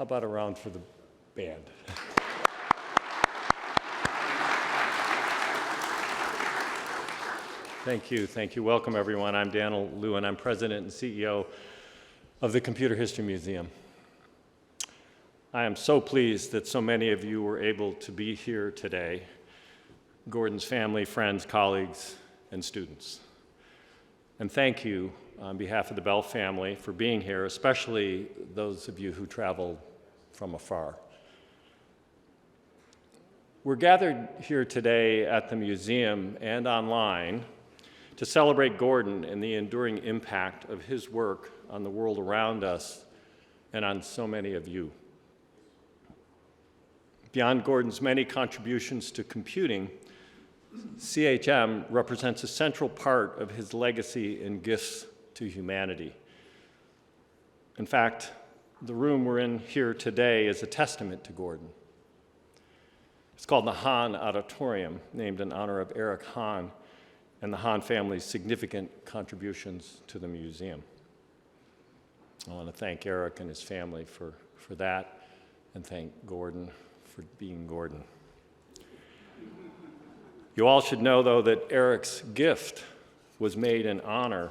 about a round for the band? Thank you, thank you. Welcome, everyone. I'm Daniel Lewin. I'm President and CEO of the Computer History Museum. I am so pleased that so many of you were able to be here today, Gordon's family, friends, colleagues, and students. And thank you on behalf of the Bell family for being here, especially those of you who traveled from afar. We're gathered here today at the museum and online to celebrate Gordon and the enduring impact of his work on the world around us and on so many of you. Beyond Gordon's many contributions to computing, CHM represents a central part of his legacy and gifts to humanity. In fact, the room we're in here today is a testament to Gordon. It's called the Hahn Auditorium, named in honor of Eric Hahn and the Hahn family's significant contributions to the museum. I want to thank Eric and his family for that, and thank Gordon for being Gordon. You all should know, though, that Eric's gift was made in honor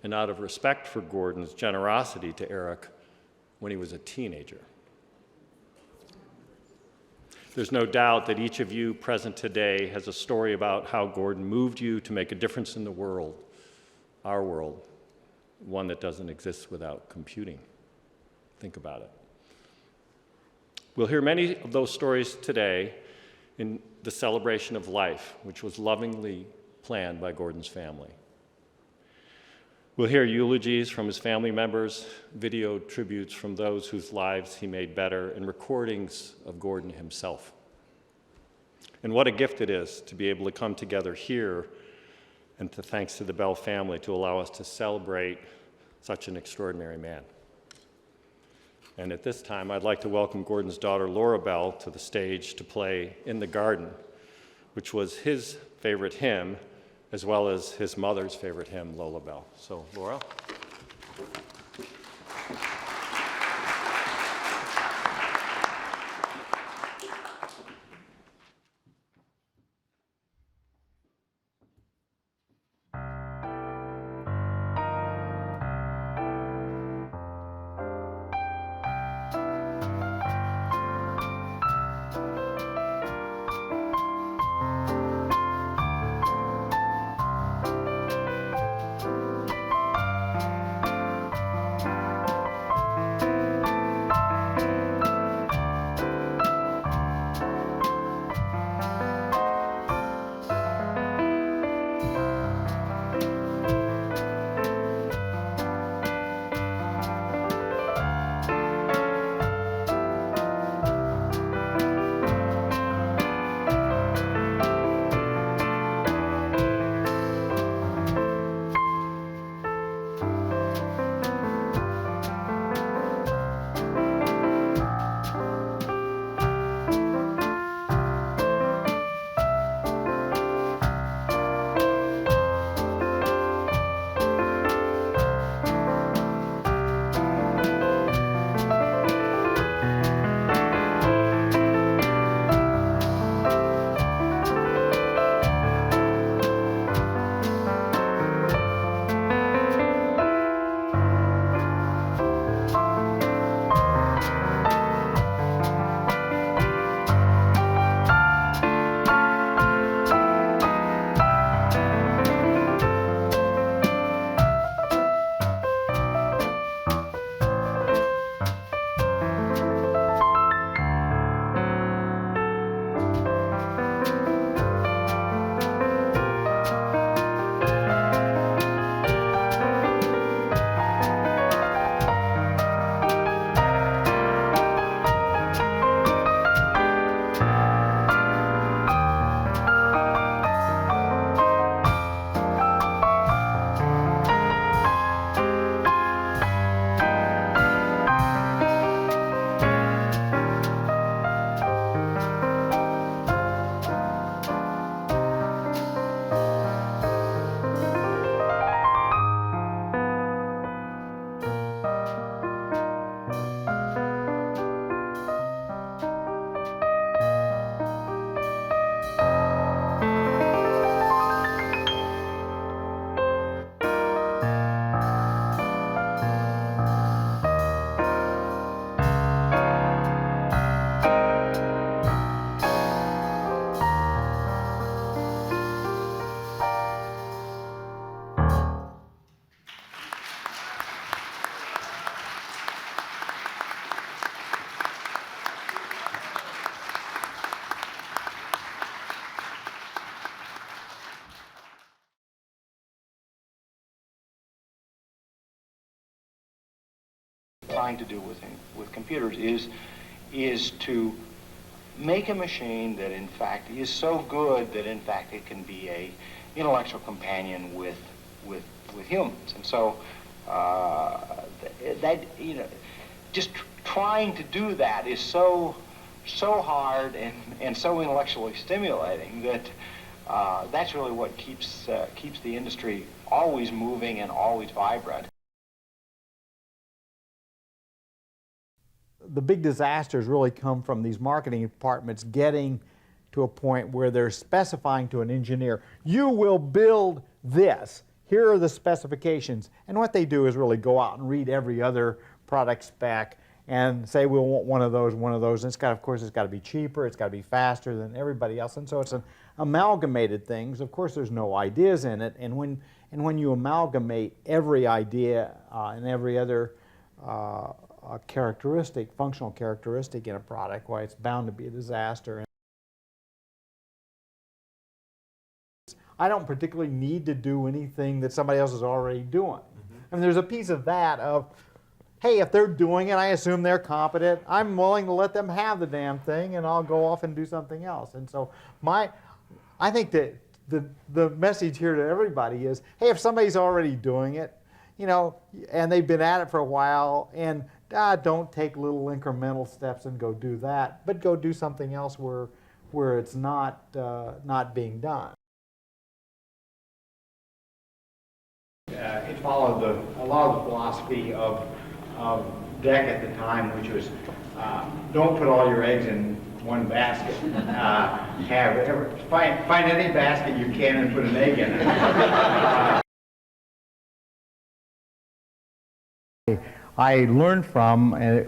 and out of respect for Gordon's generosity to Eric when he was a teenager. There's no doubt that each of you present today has a story about how Gordon moved you to make a difference in the world, our world, one that doesn't exist without computing. Think about it. We'll hear many of those stories today in the celebration of life, which was lovingly planned by Gordon's family. We'll hear eulogies from his family members, video tributes from those whose lives he made better, and recordings of Gordon himself. And what a gift it is to be able to come together here, and thanks to the Bell family, to allow us to celebrate such an extraordinary man. And at this time, I'd like to welcome Gordon's daughter, Laura Bell, to the stage to play In the Garden, which was his favorite hymn, as well as his mother's favorite hymn, Lola Bell. So, Laura. trying to do with computers is to make a machine that in fact is so good that in fact it can be a intellectual companion with humans. And so that, you know, just trying to do that is so hard and so intellectually stimulating that that's really what keeps the industry always moving and always vibrant. The big disasters really come from these marketing departments getting to a point where they're specifying to an engineer, you will build this. Here are the specifications. And what they do is really go out and read every other product spec and say, we'll want one of those, one of those. And it's got, of course, it's got to be cheaper, it's got to be faster than everybody else. And so it's an amalgamated things. Of course, there's no ideas in it. And when you amalgamate every idea and every other characteristic, functional characteristic in a product, why it's bound to be a disaster. I don't particularly need to do anything that somebody else is already doing. I mean, there's a piece of that of, hey, if they're doing it, I assume they're competent. I'm willing to let them have the damn thing, and I'll go off and do something else. And so I think that the message here to everybody is, hey, if somebody's already doing it, you know, and they've been at it for a while, and don't take little incremental steps and go do that, but go do something else where it's not being done. It followed a lot of the philosophy of DEC at the time, which was don't put all your eggs in one basket. Find any basket you can and put an egg in it. I learned from, and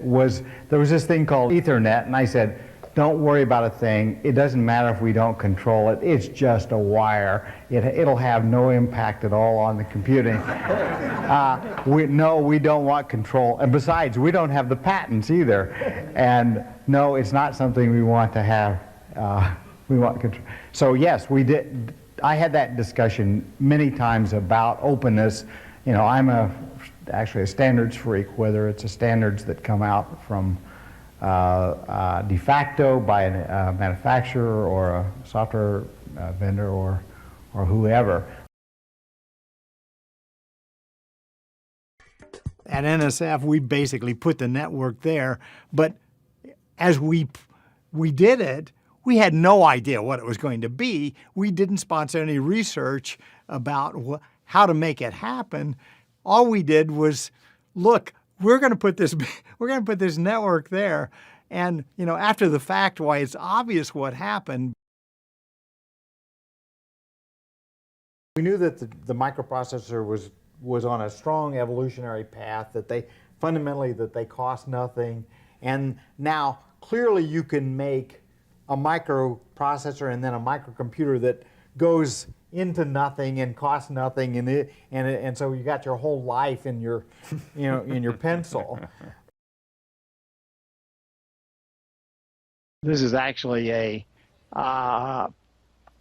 there was this thing called Ethernet, and I said, don't worry about a thing. It doesn't matter if we don't control it. It's just a wire. It'll have no impact at all on the computing. No, we don't want control. And besides, we don't have the patents either. And no, it's not something we want to have. We want control. So yes, we did. I had that discussion many times about openness. You know, I'm actually a standards freak, whether it's the standards that come out from de facto by a manufacturer or a software vendor or whoever. At NSF, we basically put the network there, but as we did it, we had no idea what it was going to be. We didn't sponsor any research about how to make it happen. All we did was, look, we're going to put this network there, and you know, after the fact, why it's obvious what happened. We knew that the microprocessor was on a strong evolutionary path, that they fundamentally cost nothing, and now clearly you can make a microprocessor and then a microcomputer that goes into nothing and costs nothing, and so you got your whole life in your, you know, in your pencil. This is actually a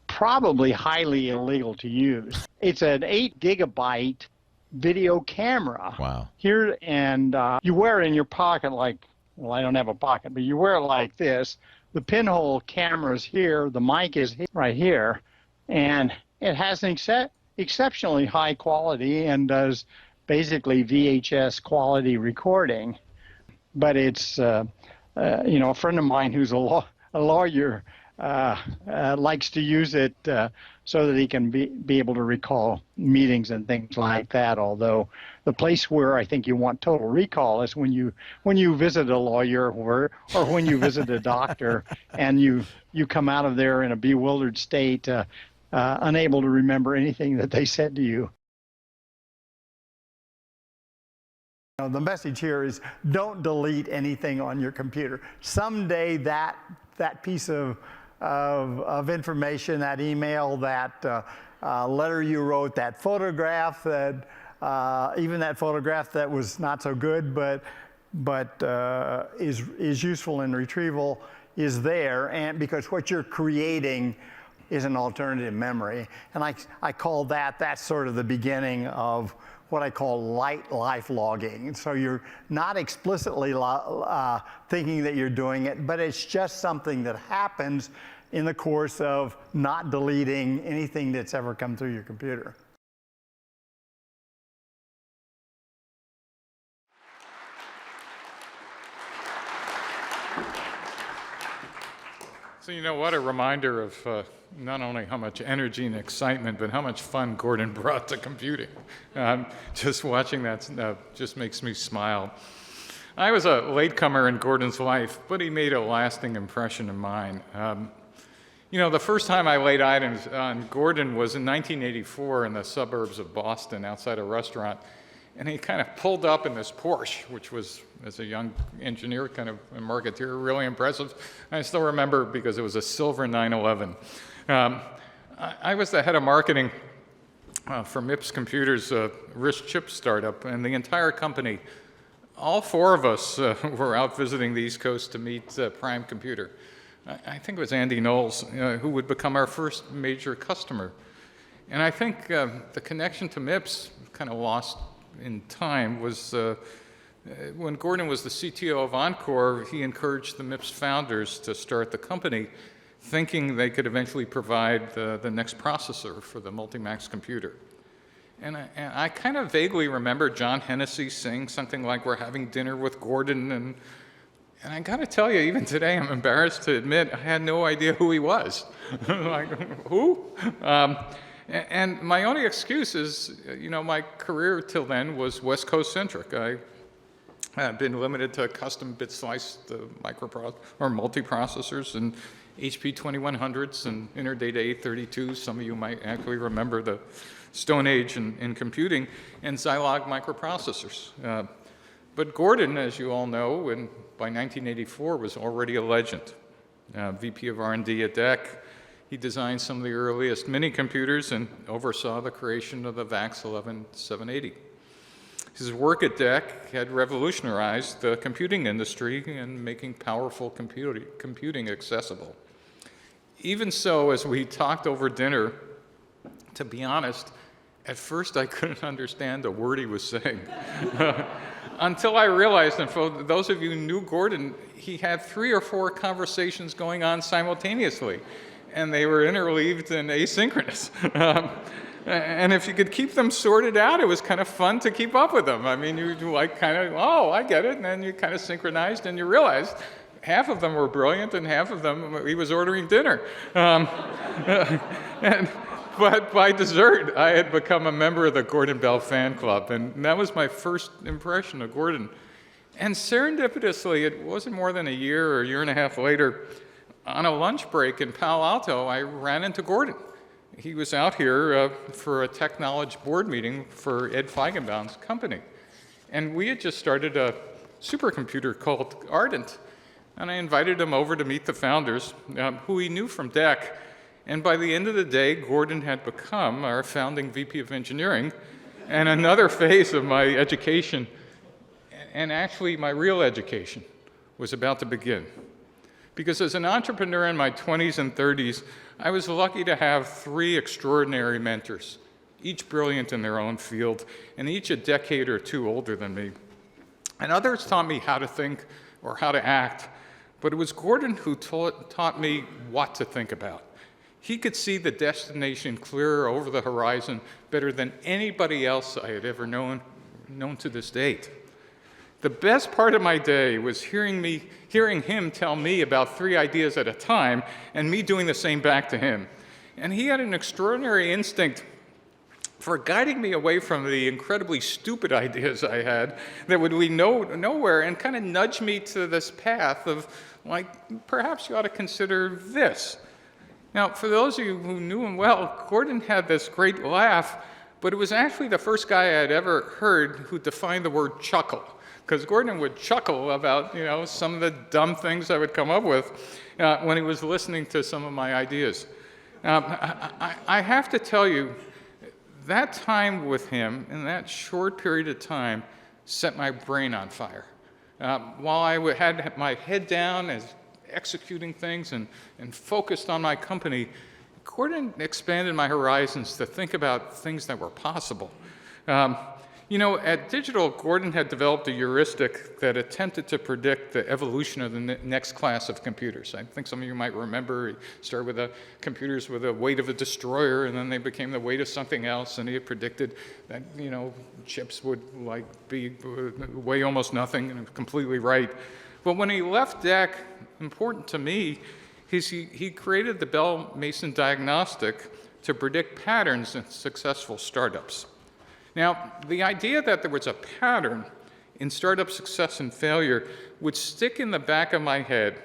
probably highly illegal to use. It's an 8 gigabyte video camera. Wow. Here, and you wear it in your pocket like, well, I don't have a pocket, but you wear it like this. The pinhole camera's here, the mic is right here, and it has an exceptionally high quality and does basically VHS quality recording. But it's, you know, a friend of mine who's a lawyer likes to use it so that he can be able to recall meetings and things like that. Although the place where I think you want total recall is when you visit a lawyer or when you visit a doctor and you come out of there in a bewildered state, unable to remember anything that they said to you. The message here is don't delete anything on your computer. Someday that piece of information, that email, that letter you wrote, that photograph, that even that photograph that was not so good but is useful in retrieval is there, and because what you're creating is an alternative memory. And I call that's sort of the beginning of what I call light life logging. So you're not explicitly thinking that you're doing it, but it's just something that happens in the course of not deleting anything that's ever come through your computer. So you know what, a reminder of not only how much energy and excitement, but how much fun Gordon brought to computing. Just watching that just makes me smile. I was a latecomer in Gordon's life, but he made a lasting impression in mine. You know, the first time I laid eyes on Gordon was in 1984 in the suburbs of Boston outside a restaurant. And he kind of pulled up in this Porsche, which was, as a young engineer, kind of a marketeer, really impressive. I still remember because it was a silver 911. I was the head of marketing for MIPS Computers, a RISC chip startup, and the entire company, all four of us were out visiting the East Coast to meet Prime Computer. I think it was Andy Knowles, who would become our first major customer. And I think the connection to MIPS, kind of lost in time, was when Gordon was the CTO of Encore, he encouraged the MIPS founders to start the company, thinking they could eventually provide the next processor for the Multimax computer. And I kind of vaguely remember John Hennessy saying something like, "We're having dinner with Gordon," and I got to tell you, even today, I'm embarrassed to admit I had no idea who he was. Like, who? And my only excuse is, you know, my career till then was West Coast centric. I had been limited to custom bit sliced multiprocessors and HP 2100s and Interdata 832s. Some of you might actually remember the Stone Age in computing, and Zilog microprocessors. But Gordon, as you all know, by 1984 was already a legend. VP of R&D at DEC. He designed some of the earliest mini computers and oversaw the creation of the VAX 11780. His work at DEC had revolutionized the computing industry and making powerful computing accessible. Even so, as we talked over dinner, to be honest, at first I couldn't understand a word he was saying. Until I realized, and for those of you who knew Gordon, he had 3 or 4 conversations going on simultaneously, and they were interleaved and asynchronous. And if you could keep them sorted out, it was kind of fun to keep up with them. I mean, you like kind of, oh, I get it, and then you kind of synchronized, and you realized half of them were brilliant, and half of them he was ordering dinner. But by dessert, I had become a member of the Gordon Bell fan club, and that was my first impression of Gordon. And serendipitously, it wasn't more than a year or a year and a half later, on a lunch break in Palo Alto, I ran into Gordon. He was out here for a tech knowledge board meeting for Ed Feigenbaum's company. And we had just started a supercomputer called Ardent. And I invited him over to meet the founders, who he knew from DEC. And by the end of the day, Gordon had become our founding VP of engineering, and another phase of my education, and actually my real education, was about to begin. Because as an entrepreneur in my 20s and 30s, I was lucky to have 3 extraordinary mentors, each brilliant in their own field, and each a decade or 2 older than me. And others taught me how to think or how to act, but it was Gordon who taught me what to think about. He could see the destination clearer over the horizon better than anybody else I had ever known to this date. The best part of my day was hearing him tell me about 3 ideas at a time, and me doing the same back to him. And he had an extraordinary instinct for guiding me away from the incredibly stupid ideas I had that would lead nowhere, and kind of nudge me to this path of, like, perhaps you ought to consider this. Now, for those of you who knew him well, Gordon had this great laugh, but it was actually the first guy I had ever heard who defined the word chuckle. Because Gordon would chuckle about, you know, some of the dumb things I would come up with when he was listening to some of my ideas. I have to tell you, that time with him, in that short period of time, set my brain on fire. While I had my head down as executing things and focused on my company, Gordon expanded my horizons to think about things that were possible. You know, at Digital, Gordon had developed a heuristic that attempted to predict the evolution of the next class of computers. I think some of you might remember he started with computers with the weight of a destroyer, and then they became the weight of something else, and he had predicted that, you know, chips would weigh almost nothing, and completely right. But when he left DEC, important to me, he created the Bell-Mason diagnostic to predict patterns in successful startups. Now, the idea that there was a pattern in startup success and failure would stick in the back of my head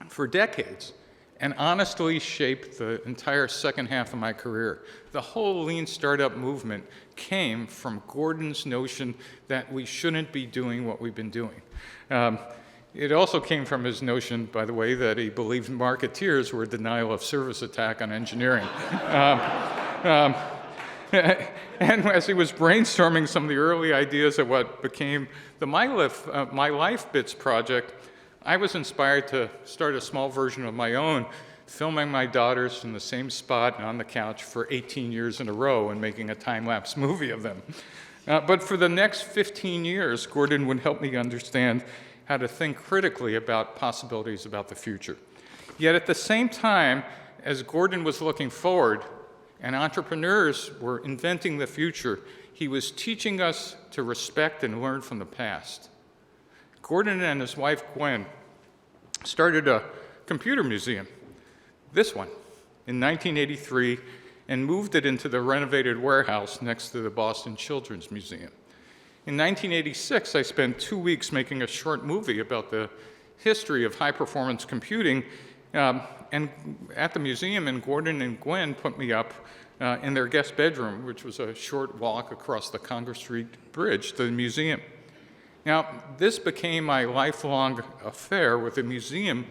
for decades and honestly shape the entire second half of my career. The whole lean startup movement came from Gordon's notion that we shouldn't be doing what we've been doing. It also came from his notion, by the way, that he believed marketeers were a denial of service attack on engineering. And as he was brainstorming some of the early ideas of what became the My Life Bits project, I was inspired to start a small version of my own, filming my daughters in the same spot on the couch for 18 years in a row and making a time-lapse movie of them. But for the next 15 years, Gordon would help me understand how to think critically about possibilities about the future. Yet at the same time, as Gordon was looking forward, and entrepreneurs were inventing the future, he was teaching us to respect and learn from the past. Gordon and his wife, Gwen, started a computer museum, this one, in 1983, and moved it into the renovated warehouse next to the Boston Children's Museum. In 1986, I spent 2 weeks making a short movie about the history of high-performance computing, and at the museum, and Gordon and Gwen put me up in their guest bedroom, which was a short walk across the Congress Street Bridge to the museum. Now, this became my lifelong affair with the museum,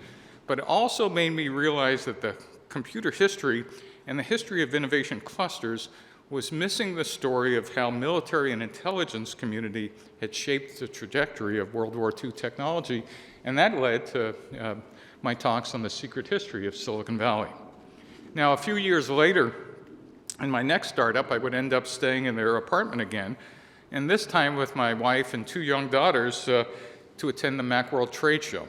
but it also made me realize that the computer history and the history of innovation clusters was missing the story of how military and intelligence community had shaped the trajectory of World War II technology, and that led to my talks on the secret history of Silicon Valley. Now, a few years later, in my next startup, I would end up staying in their apartment again, and this time with my wife and 2 young daughters to attend the Macworld trade show.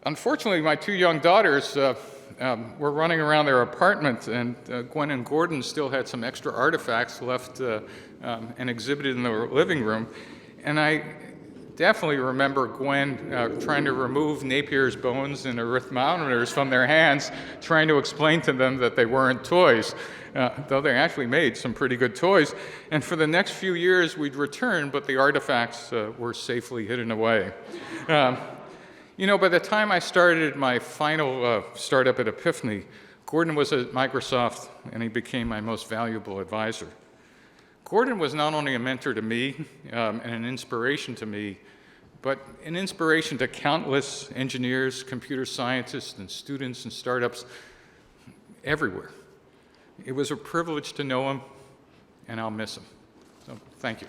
Unfortunately, my 2 young daughters were running around their apartment, and Gwen and Gordon still had some extra artifacts left and exhibited in their living room, and I definitely remember Gwen trying to remove Napier's bones and arithmometers from their hands, trying to explain to them that they weren't toys, though they actually made some pretty good toys. And for the next few years, we'd return, but the artifacts were safely hidden away. You know, by the time I started my final startup at Epiphany, Gordon was at Microsoft, and he became my most valuable advisor. Gordon was not only a mentor to me and an inspiration to me, but an inspiration to countless engineers, computer scientists, and students and startups everywhere. It was a privilege to know him, and I'll miss him. So, thank you.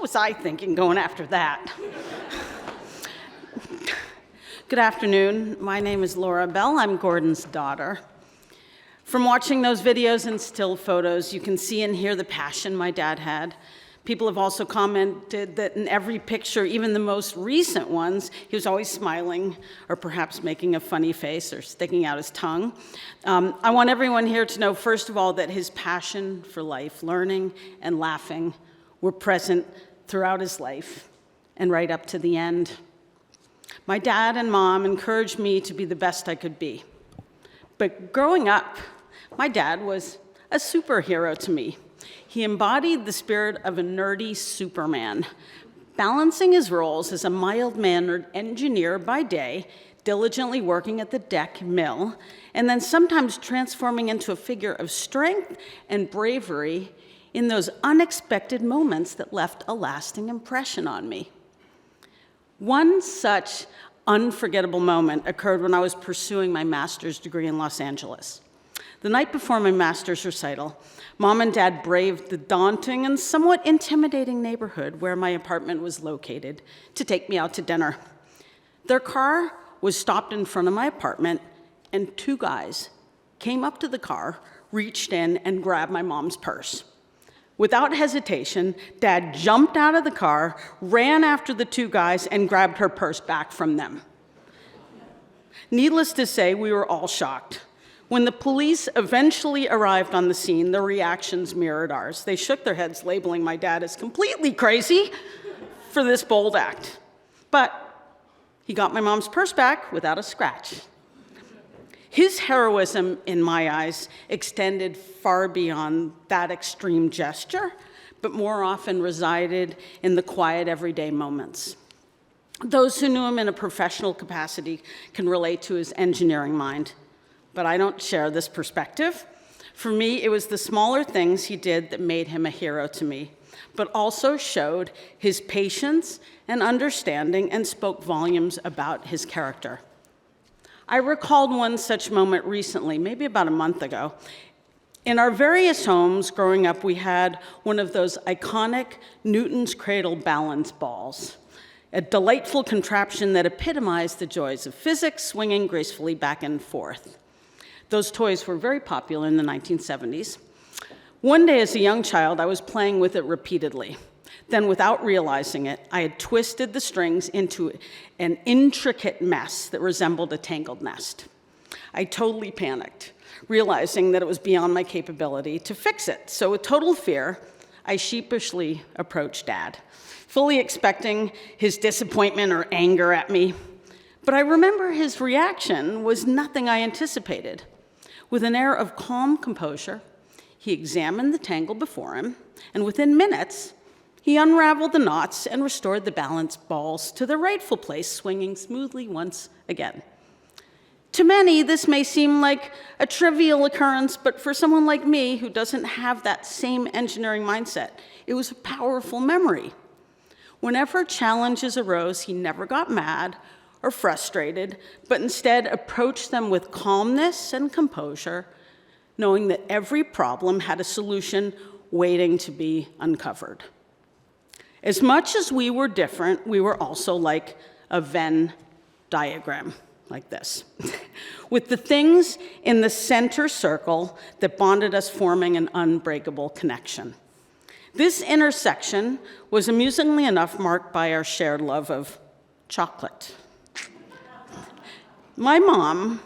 was I thinking going after that? Good afternoon. My name is Laura Bell. I'm Gordon's daughter. From watching those videos and still photos, you can see and hear the passion my dad had. People have also commented that in every picture, even the most recent ones, he was always smiling or perhaps making a funny face or sticking out his tongue. I want everyone here to know, first of all, that his passion for life, learning and laughing, were present throughout his life and right up to the end. My dad and mom encouraged me to be the best I could be. But growing up, my dad was a superhero to me. He embodied the spirit of a nerdy Superman, balancing his roles as a mild-mannered engineer by day, diligently working at the deck mill, and then sometimes transforming into a figure of strength and bravery in those unexpected moments that left a lasting impression on me. One such unforgettable moment occurred when I was pursuing my master's degree in Los Angeles. The night before my master's recital, Mom and Dad braved the daunting and somewhat intimidating neighborhood where my apartment was located to take me out to dinner. Their car was stopped in front of my apartment, and two guys came up to the car, reached in, and grabbed my mom's purse. Without hesitation, Dad jumped out of the car, ran after the two guys, and grabbed her purse back from them. Needless to say, we were all shocked. When the police eventually arrived on the scene, their reactions mirrored ours. They shook their heads, labeling my dad as completely crazy for this bold act. But he got my mom's purse back without a scratch. His heroism, in my eyes, extended far beyond that extreme gesture, but more often resided in the quiet, everyday moments. Those who knew him in a professional capacity can relate to his engineering mind. But I don't share this perspective. For me, it was the smaller things he did that made him a hero to me, but also showed his patience and understanding and spoke volumes about his character. I recalled one such moment recently, maybe about a month ago. In our various homes growing up, we had one of those iconic Newton's Cradle balance balls, a delightful contraption that epitomized the joys of physics, swinging gracefully back and forth. Those toys were very popular in the 1970s. One day as a young child, I was playing with it repeatedly. Then, without realizing it, I had twisted the strings into an intricate mess that resembled a tangled nest. I totally panicked, realizing that it was beyond my capability to fix it. So with total fear, I sheepishly approached Dad, fully expecting his disappointment or anger at me. But I remember his reaction was nothing I anticipated. With an air of calm composure, he examined the tangle before him, and within minutes, he unraveled the knots and restored the balance balls to their rightful place, swinging smoothly once again. To many, this may seem like a trivial occurrence, but for someone like me who doesn't have that same engineering mindset, it was a powerful memory. Whenever challenges arose, he never got mad or frustrated, but instead approached them with calmness and composure, knowing that every problem had a solution waiting to be uncovered. As much as we were different, we were also like a Venn diagram, like this, with the things in the center circle that bonded us, forming an unbreakable connection. This intersection was amusingly enough marked by our shared love of chocolate. My mom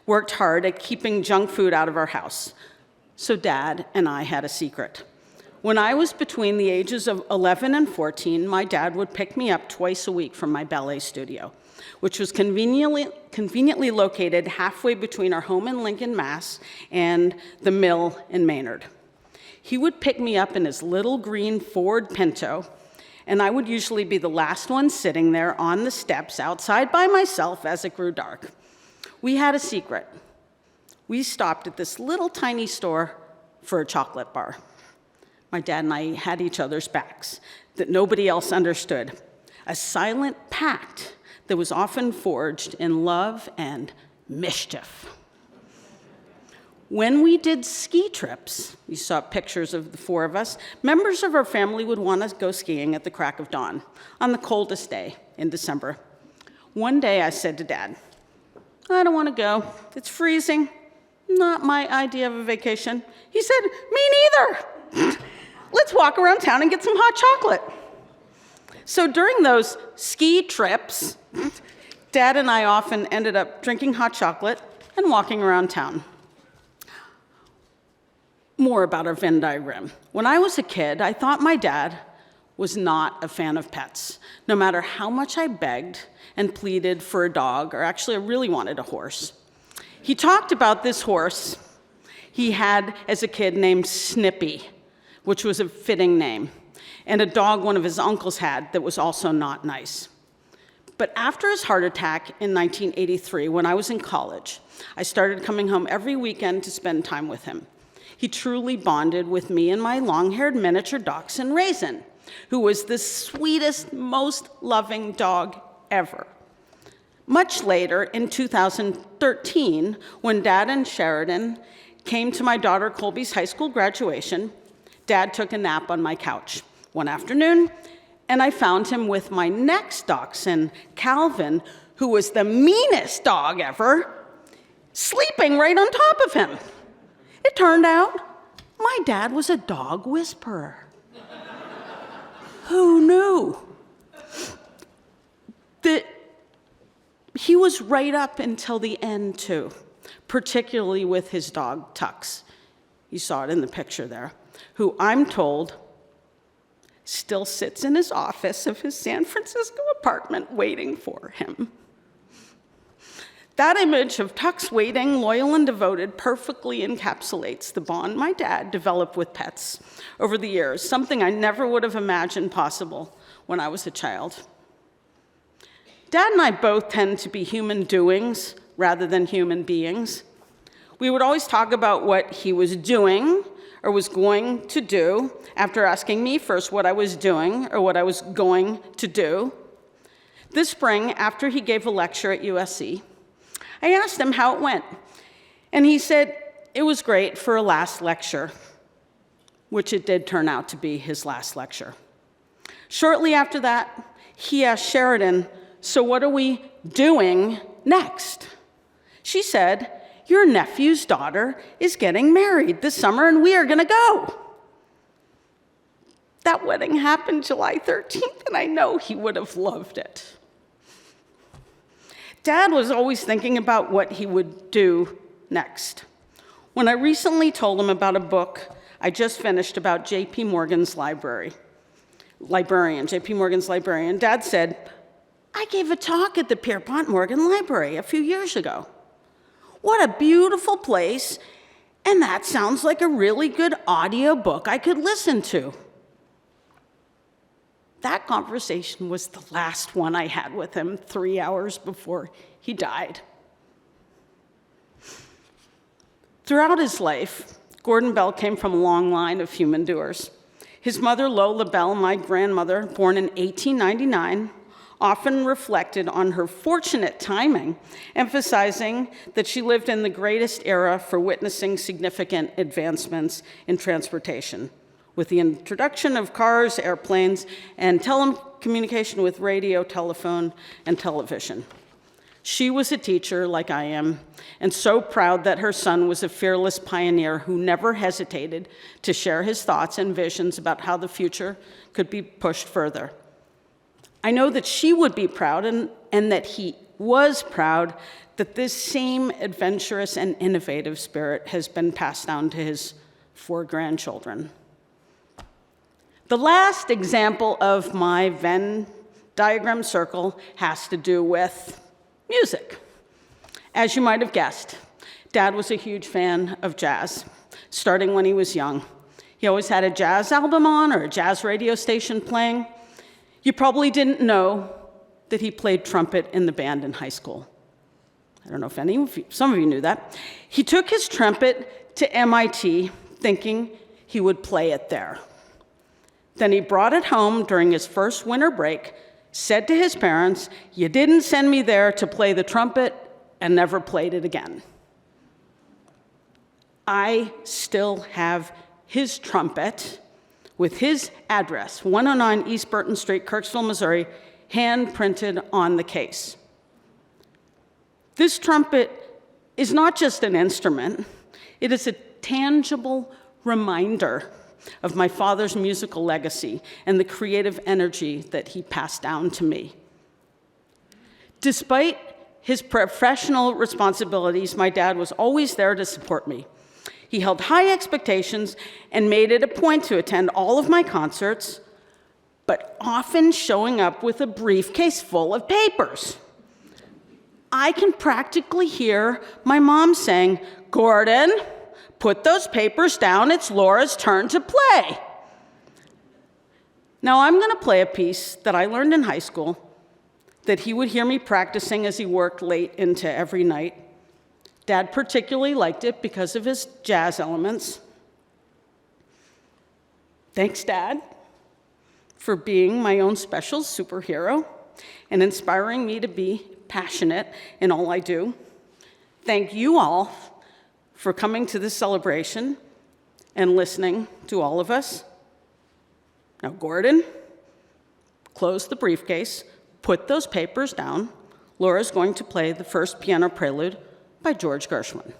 worked hard at keeping junk food out of our house, so Dad and I had a secret. When I was between the ages of 11 and 14, my dad would pick me up twice a week from my ballet studio, which was conveniently located halfway between our home in Lincoln, Mass, and the mill in Maynard. He would pick me up in his little green Ford Pinto, and I would usually be the last one sitting there on the steps outside by myself as it grew dark. We had a secret. We stopped at this little tiny store for a chocolate bar. My dad and I had each other's backs that nobody else understood, a silent pact that was often forged in love and mischief. When we did ski trips, you saw pictures of the four of us, members of our family would want to go skiing at the crack of dawn on the coldest day in December. One day I said to Dad, I don't want to go. It's freezing. Not my idea of a vacation. He said, me neither. Let's walk around town and get some hot chocolate. So during those ski trips, Dad and I often ended up drinking hot chocolate and walking around town. More about our Venn diagram. When I was a kid, I thought my dad was not a fan of pets. No matter how much I begged and pleaded for a dog, or actually I really wanted a horse. He talked about this horse he had as a kid named Snippy, which was a fitting name, and a dog one of his uncles had that was also not nice. But after his heart attack in 1983, when I was in college, I started coming home every weekend to spend time with him. He truly bonded with me and my long-haired miniature dachshund, Raisin, who was the sweetest, most loving dog ever. Much later, in 2013, when Dad and Sheridan came to my daughter Colby's high school graduation, Dad took a nap on my couch one afternoon, and I found him with my next dachshund, Calvin, who was the meanest dog ever, sleeping right on top of him. It turned out my dad was a dog whisperer. Who knew? He was right up until the end, too, particularly with his dog, Tux. You saw it in the picture there, who I'm told still sits in his office of his San Francisco apartment waiting for him. That image of Tux waiting, loyal and devoted, perfectly encapsulates the bond my dad developed with pets over the years, something I never would have imagined possible when I was a child. Dad and I both tend to be human doings rather than human beings. We would always talk about what he was doing or was going to do after asking me first what I was doing or what I was going to do. This spring, after he gave a lecture at USC, I asked him how it went, and he said it was great for a last lecture, which it did turn out to be his last lecture. Shortly after that, he asked Sheridan, so what are we doing next? She said, your nephew's daughter is getting married this summer, and we are going to go. That wedding happened July 13th, and I know he would have loved it. Dad was always thinking about what he would do next. When I recently told him about a book I just finished about J.P. Morgan's librarian, Dad said, I gave a talk at the Pierpont Morgan Library a few years ago. What a beautiful place, and that sounds like a really good audio book I could listen to. That conversation was the last one I had with him 3 hours before he died. Throughout his life, Gordon Bell came from a long line of human doers. His mother, Lola Bell, my grandmother, born in 1899, often reflected on her fortunate timing, emphasizing that she lived in the greatest era for witnessing significant advancements in transportation, with the introduction of cars, airplanes, and telecommunication with radio, telephone, and television. She was a teacher like I am, and so proud that her son was a fearless pioneer who never hesitated to share his thoughts and visions about how the future could be pushed further. I know that she would be proud, and that he was proud, that this same adventurous and innovative spirit has been passed down to his 4 grandchildren. The last example of my Venn diagram circle has to do with music. As you might have guessed, Dad was a huge fan of jazz, starting when he was young. He always had a jazz album on or a jazz radio station playing. You probably didn't know that he played trumpet in the band in high school. I don't know if some of you knew that. He took his trumpet to MIT thinking he would play it there. Then he brought it home during his first winter break, said to his parents, "You didn't send me there to play the trumpet," and never played it again. I still have his trumpet with his address, 109 East Burton Street, Kirksville, Missouri, hand-printed on the case. This trumpet is not just an instrument, it is a tangible reminder of my father's musical legacy and the creative energy that he passed down to me. Despite his professional responsibilities, my dad was always there to support me. He held high expectations and made it a point to attend all of my concerts, but often showing up with a briefcase full of papers. I can practically hear my mom saying, "Gordon, put those papers down, it's Laura's turn to play." Now I'm gonna play a piece that I learned in high school that he would hear me practicing as he worked late into every night. Dad particularly liked it because of his jazz elements. Thanks, Dad, for being my own special superhero and inspiring me to be passionate in all I do. Thank you all for coming to this celebration and listening to all of us. Now, Gordon, close the briefcase, put those papers down. Laura's going to play the first piano prelude by George Gershwin.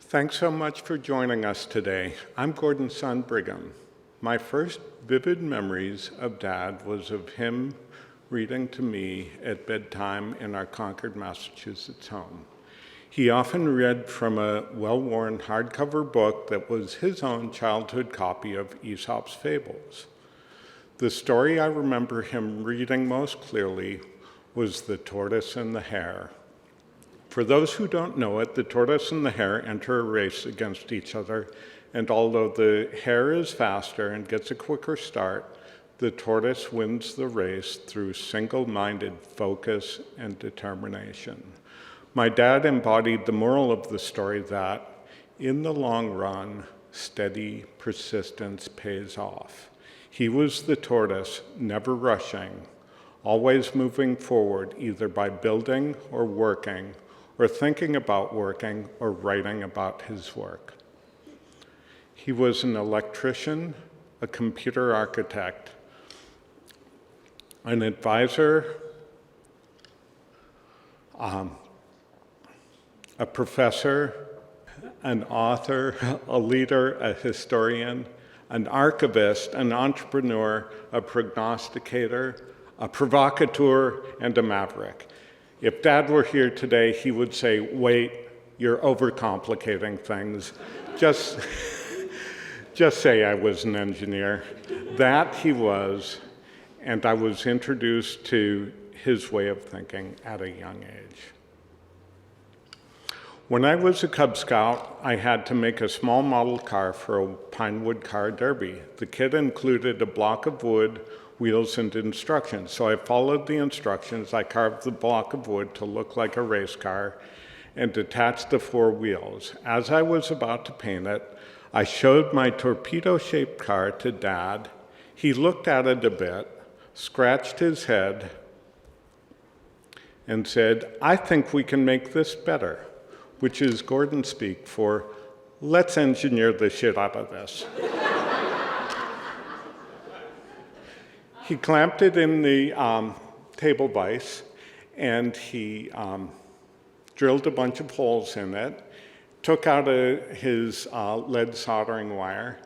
Thanks so much for joining us today. I'm Gordon's son, Brigham. My first vivid memories of Dad was of him reading to me at bedtime in our Concord, Massachusetts home. He often read from a well-worn hardcover book that was his own childhood copy of Aesop's Fables. The story I remember him reading most clearly was The Tortoise and the Hare. For those who don't know it, the tortoise and the hare enter a race against each other, and although the hare is faster and gets a quicker start, the tortoise wins the race through single-minded focus and determination. My dad embodied the moral of the story that, in the long run, steady persistence pays off. He was the tortoise, never rushing, always moving forward either by building or working, or thinking about working or writing about his work. He was an electrician, a computer architect, an advisor, a professor, an author, a leader, a historian, an archivist, an entrepreneur, a prognosticator, a provocateur, and a maverick. If Dad were here today, he would say, "Wait, you're overcomplicating things. Just say I was an engineer." That he was, and I was introduced to his way of thinking at a young age. When I was a Cub Scout, I had to make a small model car for a Pinewood car derby. The kit included a block of wood, wheels, and instructions. So I followed the instructions. I carved the block of wood to look like a race car and detached the 4 wheels. As I was about to paint it, I showed my torpedo-shaped car to Dad. He looked at it a bit, scratched his head, and said, "I think we can make this better," which is Gordon speak for, "Let's engineer the shit out of this." He clamped it in the table vise, and he drilled a bunch of holes in it, took out his lead soldering wire,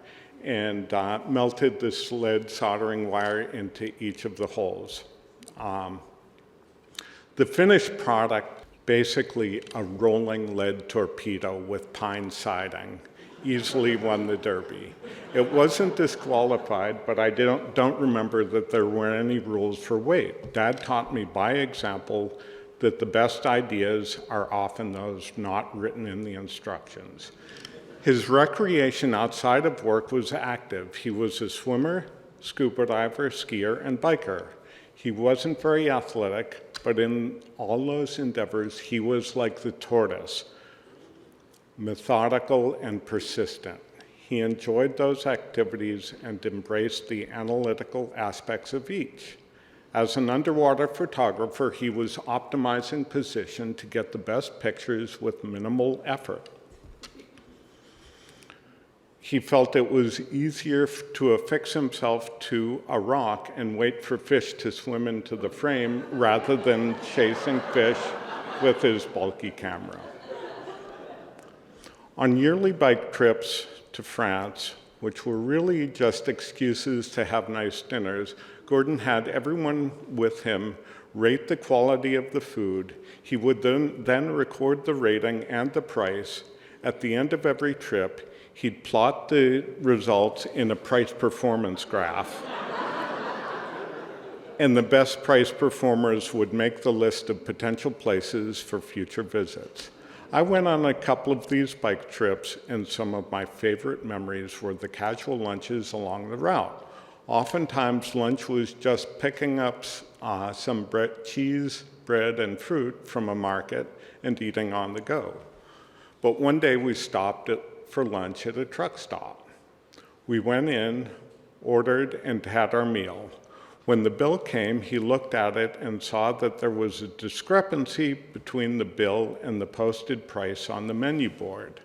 and melted this lead soldering wire into each of the holes. The finished product, basically a rolling lead torpedo with pine siding, easily won the Derby. It wasn't disqualified, but I don't remember that there were any rules for weight. Dad taught me by example that the best ideas are often those not written in the instructions. His recreation outside of work was active. He was a swimmer, scuba diver, skier, and biker. He wasn't very athletic, but in all those endeavors, he was like the tortoise, methodical and persistent. He enjoyed those activities and embraced the analytical aspects of each. As an underwater photographer, he was optimizing position to get the best pictures with minimal effort. He felt it was easier to affix himself to a rock and wait for fish to swim into the frame rather than chasing fish with his bulky camera. On yearly bike trips to France, which were really just excuses to have nice dinners, Gordon had everyone with him rate the quality of the food. He would then record the rating and the price. At the end of every trip, he'd plot the results in a price-performance graph. And the best price performers would make the list of potential places for future visits. I went on a couple of these bike trips, and some of my favorite memories were the casual lunches along the route. Oftentimes, lunch was just picking up some cheese, bread, and fruit from a market and eating on the go. But one day we stopped for lunch at a truck stop. We went in, ordered, and had our meal. When the bill came, he looked at it and saw that there was a discrepancy between the bill and the posted price on the menu board.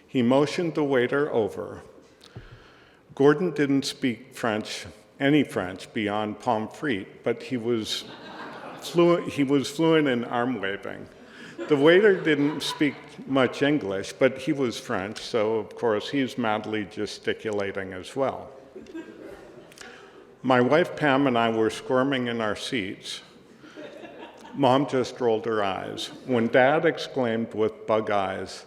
He motioned the waiter over. Gordon didn't speak any French beyond pommes frites, but he was fluent in arm waving. The waiter didn't speak much English, but he was French, so of course he's madly gesticulating as well. My wife Pam and I were squirming in our seats. Mom just rolled her eyes. When Dad exclaimed with bug eyes,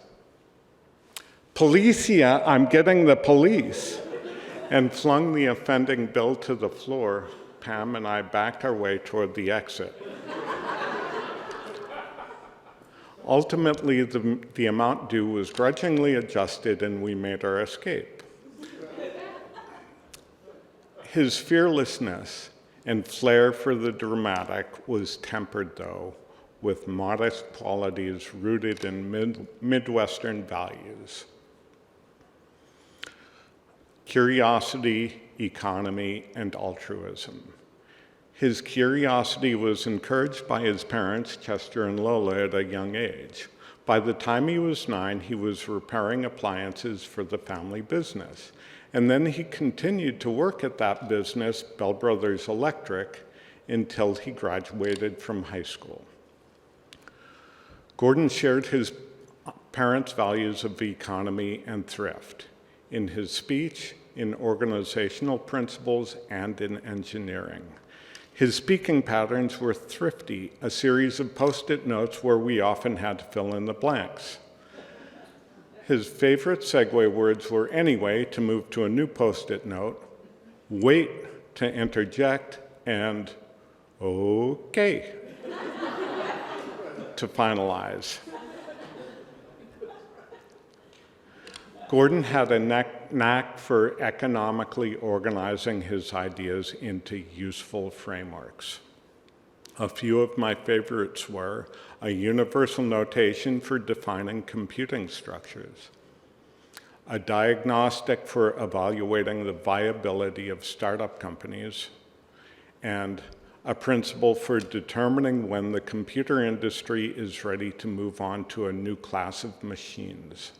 "Policia, I'm getting the police," and flung the offending bill to the floor, Pam and I backed our way toward the exit. Ultimately, the amount due was grudgingly adjusted and we made our escape. His fearlessness and flair for the dramatic was tempered, though, with modest qualities rooted in Midwestern values. Curiosity, economy, and altruism. His curiosity was encouraged by his parents, Chester and Lola, at a young age. By the time he was 9, he was repairing appliances for the family business. And then he continued to work at that business, Bell Brothers Electric, until he graduated from high school. Gordon shared his parents' values of economy and thrift in his speech, in organizational principles, and in engineering. His speaking patterns were thrifty, a series of Post-it notes where we often had to fill in the blanks. His favorite segue words were anyway to move to a new Post-it note, wait to interject, and okay, to finalize. Gordon had a knack for economically organizing his ideas into useful frameworks. A few of my favorites were a universal notation for defining computing structures, a diagnostic for evaluating the viability of startup companies, and a principle for determining when the computer industry is ready to move on to a new class of machines.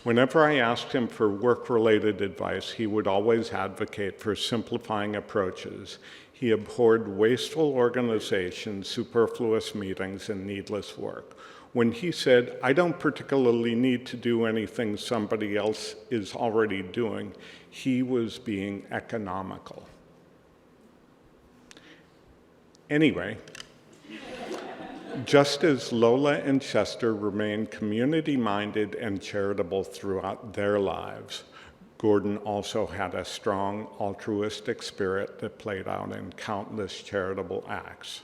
Whenever I asked him for work-related advice, he would always advocate for simplifying approaches. He abhorred wasteful organization, superfluous meetings, and needless work. When he said, "I don't particularly need to do anything somebody else is already doing," he was being economical. Anyway, just as Lola and Chester remained community-minded and charitable throughout their lives, Gordon also had a strong altruistic spirit that played out in countless charitable acts.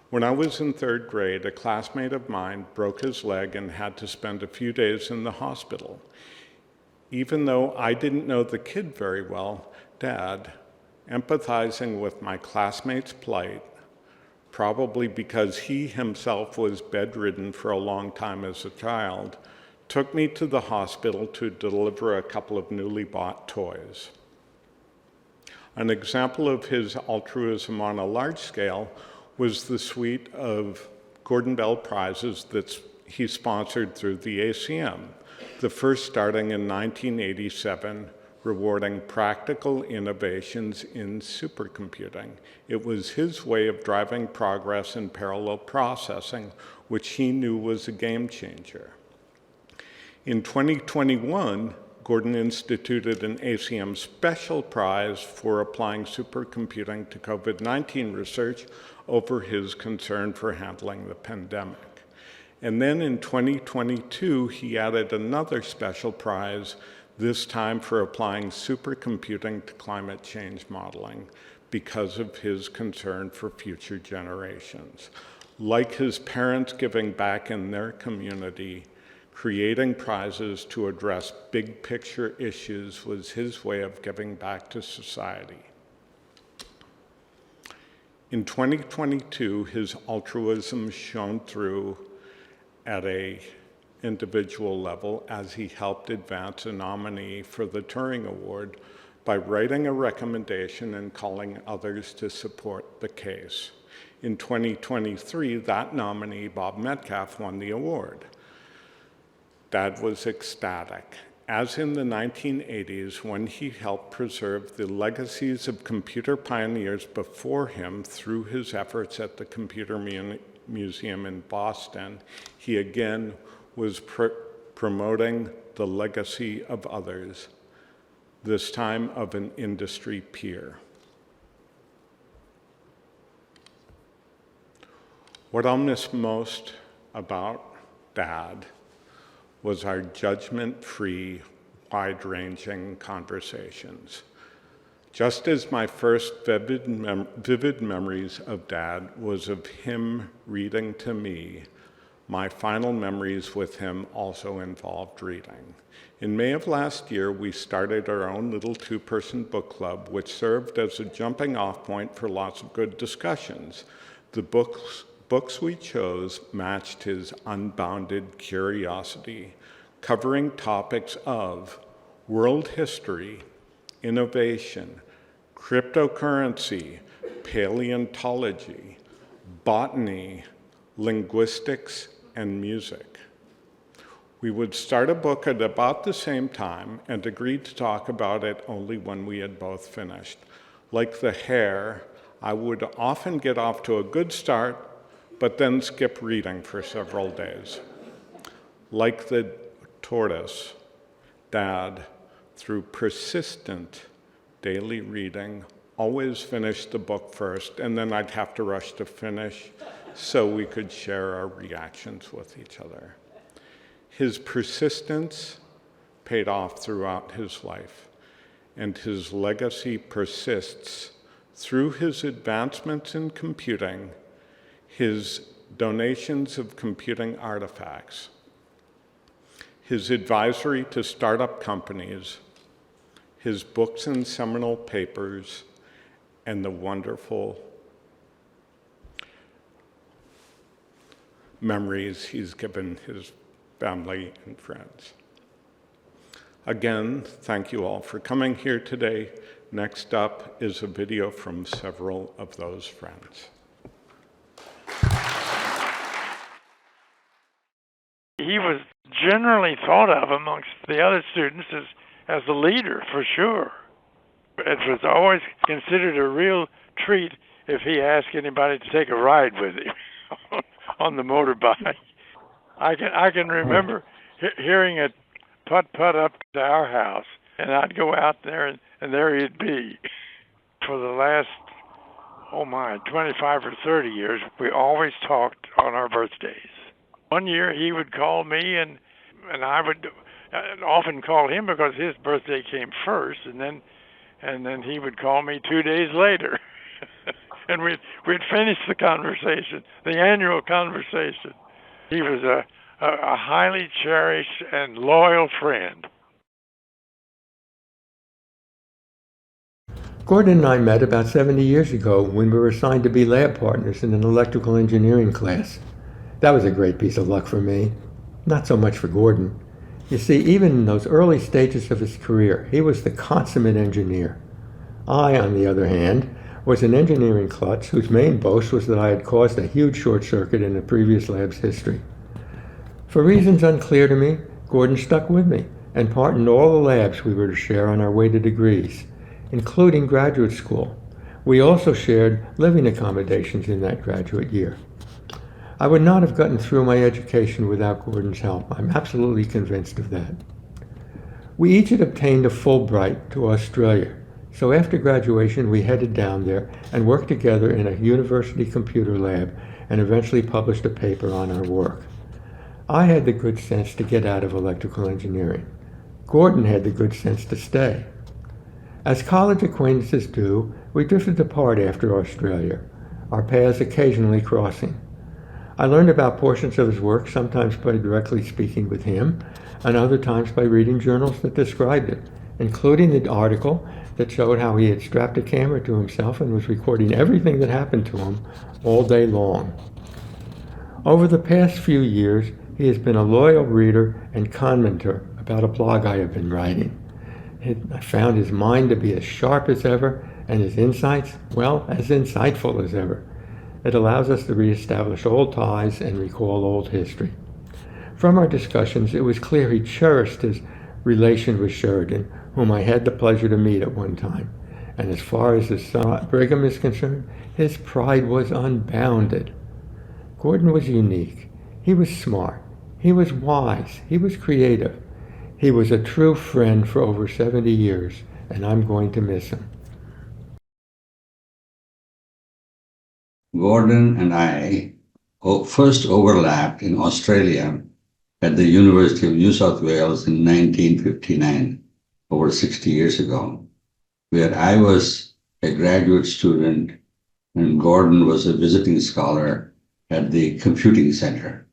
When I was in 3rd grade, a classmate of mine broke his leg and had to spend a few days in the hospital. Even though I didn't know the kid very well, Dad, empathizing with my classmate's plight, probably because he himself was bedridden for a long time as a child, took me to the hospital to deliver a couple of newly bought toys. An example of his altruism on a large scale was the suite of Gordon Bell Prizes that he sponsored through the ACM, the first starting in 1987, rewarding practical innovations in supercomputing. It was his way of driving progress in parallel processing, which he knew was a game changer. In 2021, Gordon instituted an ACM special prize for applying supercomputing to COVID-19 research over his concern for handling the pandemic. And then in 2022, he added another special prize, this time for applying supercomputing to climate change modeling because of his concern for future generations. Like his parents giving back in their community, creating prizes to address big picture issues was his way of giving back to society. In 2022, his altruism shone through at an individual level as he helped advance a nominee for the Turing Award by writing a recommendation and calling others to support the case. In 2023, that nominee, Bob Metcalf, won the award. Dad was ecstatic, as in the 1980s when he helped preserve the legacies of computer pioneers before him through his efforts at the Computer Museum in Boston. He again was promoting the legacy of others, this time of an industry peer. What I'll miss most about Dad was our judgment-free, wide-ranging conversations. Just as my first vivid memories of Dad was of him reading to me, my final memories with him also involved reading. In May of last year, we started our own little two-person book club, which served as a jumping-off point for lots of good discussions. The books we chose matched his unbounded curiosity, covering topics of world history, innovation, cryptocurrency, paleontology, botany, linguistics, and music. We would start a book at about the same time and agreed to talk about it only when we had both finished. Like the hare, I would often get off to a good start, but then skip reading for several days. Like the tortoise, Dad, through persistent daily reading, always finished the book first, and then I'd have to rush to finish so we could share our reactions with each other. His persistence paid off throughout his life, and his legacy persists Through his advancements in computing, his donations of computing artifacts, his advisory to startup companies, his books and seminal papers, and the wonderful memories he's given his family and friends. Again, thank you all for coming here today. Next up is a video from several of those friends. He was generally thought of amongst the other students as a leader, for sure. It was always considered a real treat if he asked anybody to take a ride with him on the motorbike. I can remember hearing it putt up to our house, and I'd go out there, and there he'd be. For the last, 25 or 30 years, we always talked on our birthdays. One year he would call me, and I would often call him because his birthday came first, and then he would call me 2 days later. And we'd finish the conversation, the annual conversation. He was a highly cherished and loyal friend. Gordon and I met about 70 years ago when we were assigned to be lab partners in an electrical engineering class. That was a great piece of luck for me, not so much for Gordon. You see, even in those early stages of his career, he was the consummate engineer. I, on the other hand, was an engineering klutz whose main boast was that I had caused a huge short circuit in a previous lab's history. For reasons unclear to me, Gordon stuck with me and pardoned all the labs we were to share on our way to degrees, including graduate school. We also shared living accommodations in that graduate year. I would not have gotten through my education without Gordon's help. I'm absolutely convinced of that. We each had obtained a Fulbright to Australia, so after graduation we headed down there and worked together in a university computer lab and eventually published a paper on our work. I had the good sense to get out of electrical engineering. Gordon had the good sense to stay. As college acquaintances do, we drifted apart after Australia, our paths occasionally crossing. I learned about portions of his work, sometimes by directly speaking with him, and other times by reading journals that described it, including the article that showed how he had strapped a camera to himself and was recording everything that happened to him all day long. Over the past few years, he has been a loyal reader and commenter about a blog I have been writing. I found his mind to be as sharp as ever, and his insights, well, as insightful as ever. It allows us to reestablish old ties and recall old history. From our discussions, it was clear he cherished his relation with Sheridan, whom I had the pleasure to meet at one time. And as far as his son Brigham is concerned, his pride was unbounded. Gordon was unique. He was smart. He was wise. He was creative. He was a true friend for over 70 years, and I'm going to miss him. Gordon and I first overlapped in Australia at the University of New South Wales in 1959, over 60 years ago, where I was a graduate student and Gordon was a visiting scholar at the Computing Center.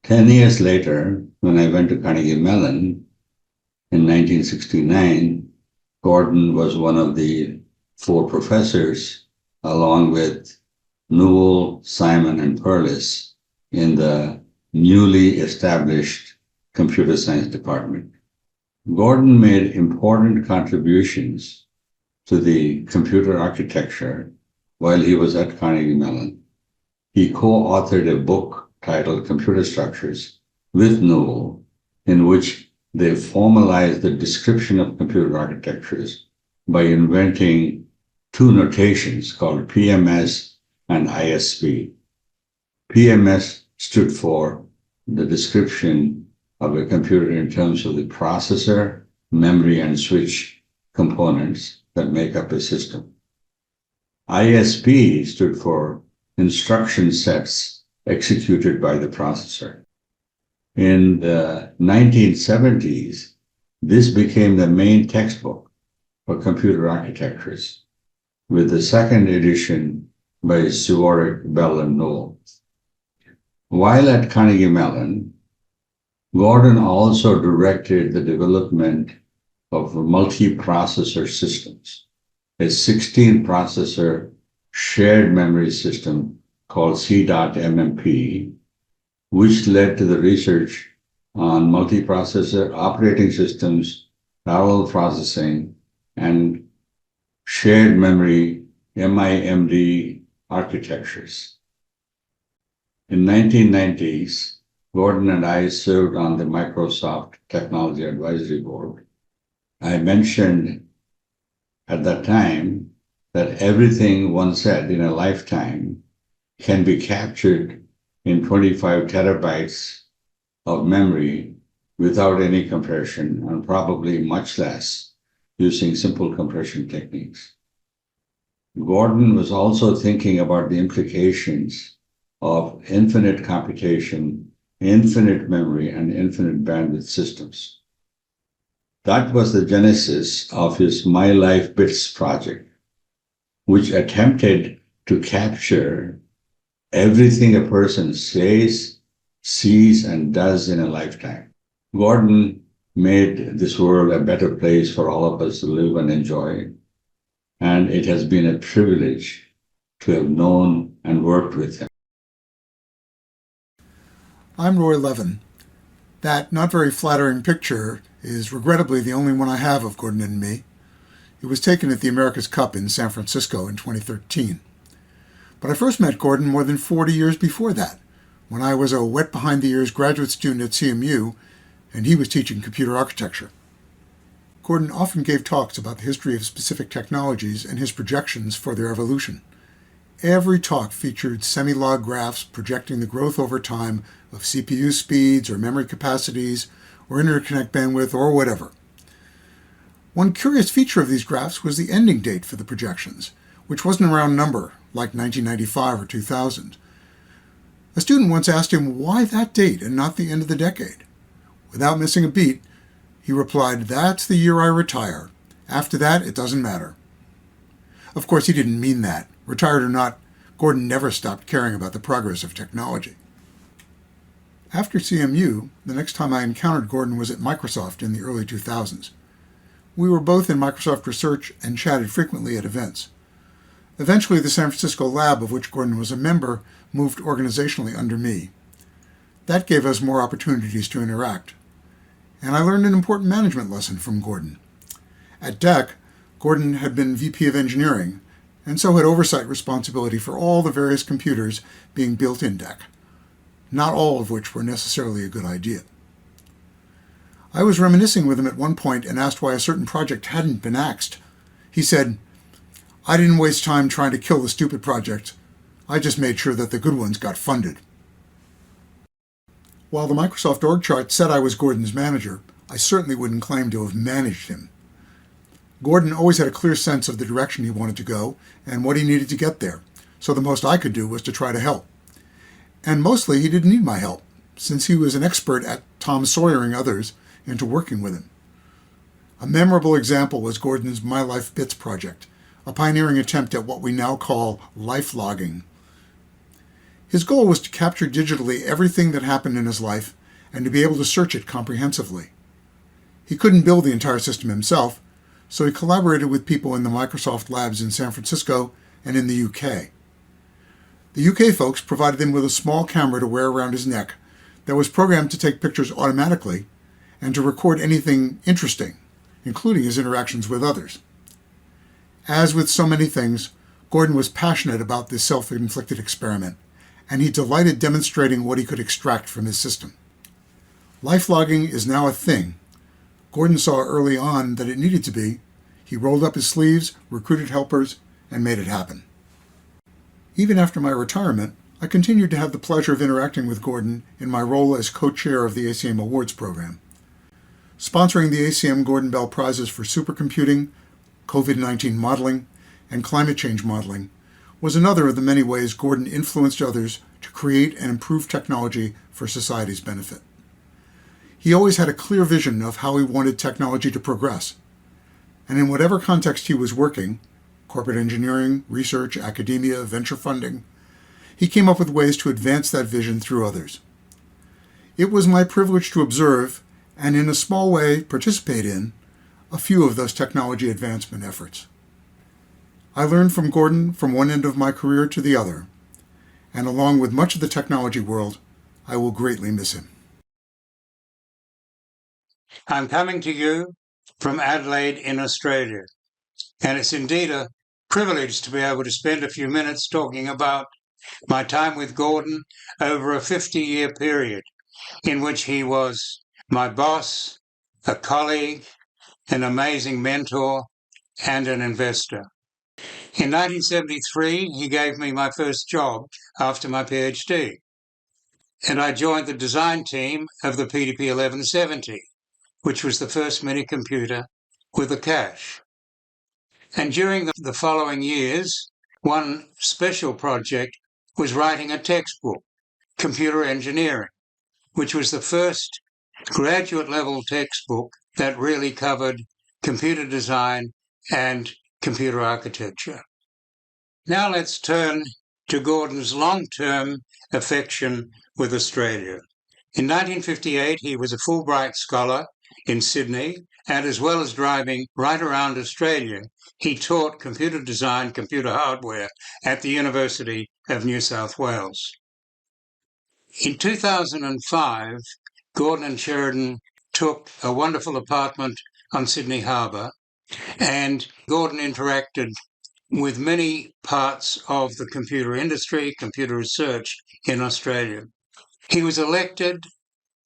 10 years later, when I went to Carnegie Mellon in 1969, Gordon was one of the 4 professors, along with Newell, Simon, and Perlis in the newly established computer science department. Gordon made important contributions to the computer architecture while he was at Carnegie Mellon. He co-authored a book titled Computer Structures with Newell, in which they formalized the description of computer architectures by inventing 2 notations called PMS and ISP. PMS stood for the description of a computer in terms of the processor, memory, and switch components that make up a system. ISP stood for instruction sets executed by the processor. In the 1970s, this became the main textbook for computer architectures. with the second edition by Suvoric, Bell, and Noel. While at Carnegie Mellon, Gordon also directed the development of multi-processor systems, a 16-processor shared memory system called C.MMP, which led to the research on multiprocessor operating systems, parallel processing, and shared memory MIMD architectures. In 1990s, Gordon and I served on the Microsoft Technology Advisory Board. I mentioned at that time that everything one said in a lifetime can be captured in 25 terabytes of memory without any compression, and probably much less using simple compression techniques. Gordon was also thinking about the implications of infinite computation, infinite memory, and infinite bandwidth systems. That was the genesis of his My Life Bits project, which attempted to capture everything a person says, sees, and does in a lifetime. Gordon made this world a better place for all of us to live and enjoy, and it has been a privilege to have known and worked with him. I'm Roy Levin. That not very flattering picture is regrettably the only one I have of Gordon and me. It was taken at the America's Cup in San Francisco in 2013. But I first met Gordon more than 40 years before that, when I was a wet behind-the-ears graduate student at CMU, and he was teaching computer architecture. Gordon often gave talks about the history of specific technologies and his projections for their evolution. Every talk featured semi-log graphs projecting the growth over time of CPU speeds or memory capacities or interconnect bandwidth or whatever. One curious feature of these graphs was the ending date for the projections, which wasn't a round number like 1995 or 2000. A student once asked him why that date and not the end of the decade. Without missing a beat, he replied, "That's the year I retire. After that, it doesn't matter." Of course, he didn't mean that. Retired or not, Gordon never stopped caring about the progress of technology. After CMU, the next time I encountered Gordon was at Microsoft in the early 2000s. We were both in Microsoft research and chatted frequently at events. Eventually, the San Francisco lab, of which Gordon was a member, moved organizationally under me. That gave us more opportunities to interact. And I learned an important management lesson from Gordon. At DEC, Gordon had been VP of Engineering, and so had oversight responsibility for all the various computers being built in DEC, not all of which were necessarily a good idea. I was reminiscing with him at one point and asked why a certain project hadn't been axed. He said, "I didn't waste time trying to kill the stupid project. I just made sure that the good ones got funded." While the Microsoft org chart said I was Gordon's manager, I certainly wouldn't claim to have managed him. Gordon always had a clear sense of the direction he wanted to go and what he needed to get there, so the most I could do was to try to help. And mostly he didn't need my help, since he was an expert at Tom Sawyering others into working with him. A memorable example was Gordon's My Life Bits project, a pioneering attempt at what we now call life logging. His goal was to capture digitally everything that happened in his life and to be able to search it comprehensively. He couldn't build the entire system himself, so he collaborated with people in the Microsoft labs in San Francisco and in the UK. The UK folks provided him with a small camera to wear around his neck that was programmed to take pictures automatically and to record anything interesting, including his interactions with others. As with so many things, Gordon was passionate about this self-inflicted experiment, and he delighted demonstrating what he could extract from his system. Life logging is now a thing. Gordon saw early on that it needed to be. He rolled up his sleeves, recruited helpers, and made it happen. Even after my retirement, I continued to have the pleasure of interacting with Gordon in my role as co-chair of the ACM Awards program. Sponsoring the ACM Gordon Bell Prizes for supercomputing, COVID-19 modeling, and climate change modeling was another of the many ways Gordon influenced others to create and improve technology for society's benefit. He always had a clear vision of how he wanted technology to progress, and in whatever context he was working, corporate engineering, research, academia, venture funding, he came up with ways to advance that vision through others. It was my privilege to observe, and in a small way participate in, a few of those technology advancement efforts. I learned from Gordon from one end of my career to the other, and along with much of the technology world, I will greatly miss him. I'm coming to you from Adelaide in Australia, and it's indeed a privilege to be able to spend a few minutes talking about my time with Gordon over a 50-year period in which he was my boss, a colleague, an amazing mentor, and an investor. In 1973, he gave me my first job after my PhD, and I joined the design team of the PDP 1170, which was the first mini-computer with a cache. And during the following years, one special project was writing a textbook, Computer Engineering, which was the first graduate-level textbook that really covered computer design and computer architecture. Now let's turn to Gordon's long-term affection with Australia. In 1958, he was a Fulbright scholar in Sydney, and as well as driving right around Australia, he taught computer design, computer hardware at the University of New South Wales. In 2005, Gordon and Sheridan took a wonderful apartment on Sydney Harbour, and Gordon interacted with many parts of the computer industry, computer research in Australia. He was elected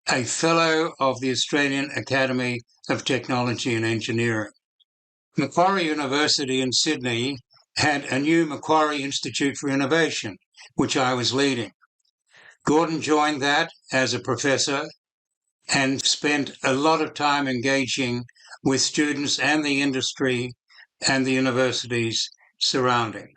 a Fellow of the Australian Academy of Technology and Engineering. Macquarie University in Sydney had a new Macquarie Institute for Innovation, which I was leading. Gordon joined that as a professor and spent a lot of time engaging with students and the industry and the universities surrounding.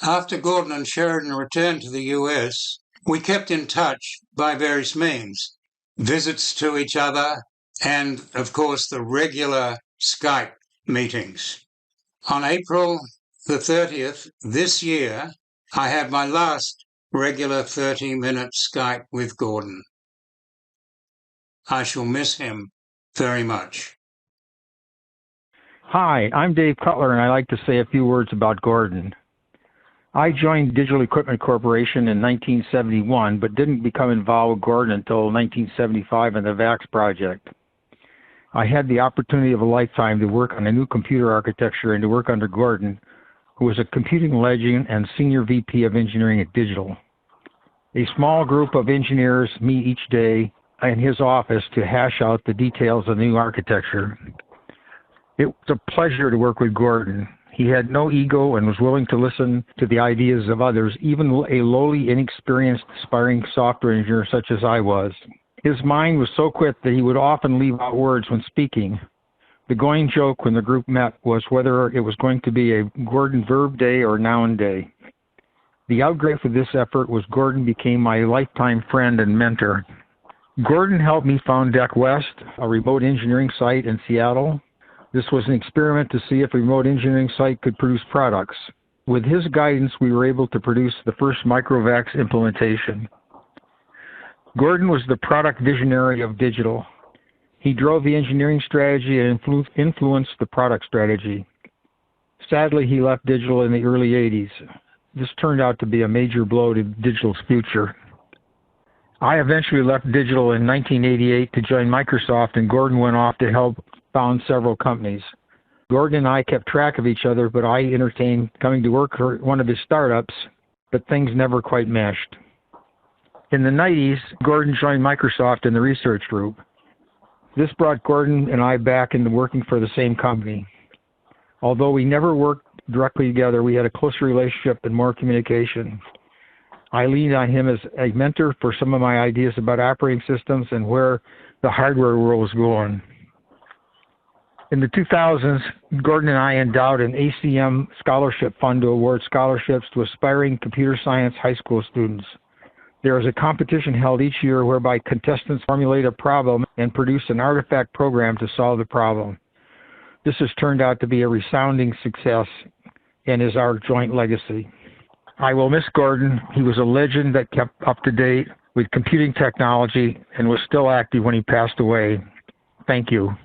After Gordon and Sheridan returned to the US, we kept in touch by various means, visits to each other, and of course the regular Skype meetings. On April the 30th this year, I had my last regular 30-minute Skype with Gordon. I shall miss him very much. Hi, I'm Dave Cutler, and I'd like to say a few words about Gordon. I joined Digital Equipment Corporation in 1971, but didn't become involved with Gordon until 1975 in the VAX project. I had the opportunity of a lifetime to work on a new computer architecture and to work under Gordon, who was a computing legend and senior VP of engineering at Digital. A small group of engineers meet each day in his office to hash out the details of the new architecture. It was a pleasure to work with Gordon. He had no ego and was willing to listen to the ideas of others, even a lowly, inexperienced, aspiring software engineer such as I was. His mind was so quick that he would often leave out words when speaking. The going joke when the group met was whether it was going to be a Gordon verb day or noun day. The outgrowth of this effort was Gordon became my lifetime friend and mentor. Gordon helped me found Deck West, a remote engineering site in Seattle. This was an experiment to see if a remote engineering site could produce products. With his guidance, we were able to produce the first Microvax implementation. Gordon was the product visionary of Digital. He drove the engineering strategy and influenced the product strategy. Sadly, he left Digital in the early 80s. This turned out to be a major blow to Digital's future. I eventually left Digital in 1988 to join Microsoft, and Gordon went off to help found several companies. Gordon and I kept track of each other, but I entertained coming to work for one of his startups, but things never quite meshed. In the 90s, Gordon joined Microsoft in the research group. This brought Gordon and I back into working for the same company. Although we never worked directly together, we had a closer relationship and more communication. I leaned on him as a mentor for some of my ideas about operating systems and where the hardware world was going. In the 2000s, Gordon and I endowed an ACM scholarship fund to award scholarships to aspiring computer science high school students. There is a competition held each year whereby contestants formulate a problem and produce an artifact program to solve the problem. This has turned out to be a resounding success. and is our joint legacy. I will miss Gordon. He was a legend that kept up to date with computing technology and was still active when he passed away. Thank you.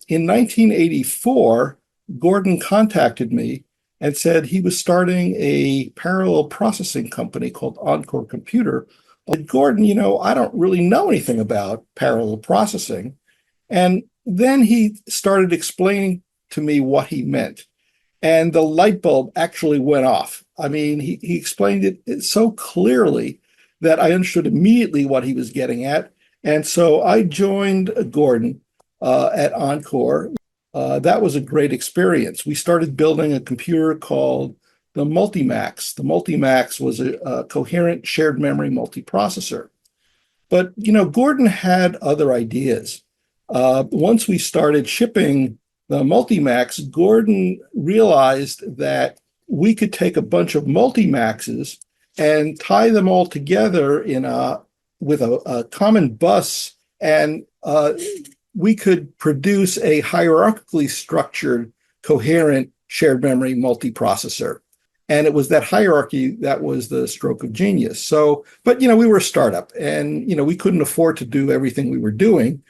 In 1984, Gordon contacted me and said he was starting a parallel processing company called Encore Computer. I said, Gordon, I don't really know anything about parallel processing. And then he started explaining to me what he meant. And the light bulb actually went off. I mean, he explained it so clearly that I understood immediately what he was getting at. And so I joined Gordon at Encore. That was a great experience. We started building a computer called the Multimax. The Multimax was a coherent shared memory multiprocessor. But, Gordon had other ideas. Once we started shipping the Multimax, Gordon realized that we could take a bunch of Multimaxes and tie them all together with a common bus, and we could produce a hierarchically structured, coherent shared memory multiprocessor. And it was that hierarchy that was the stroke of genius. So, but, we were a startup and, we couldn't afford to do everything we were doing.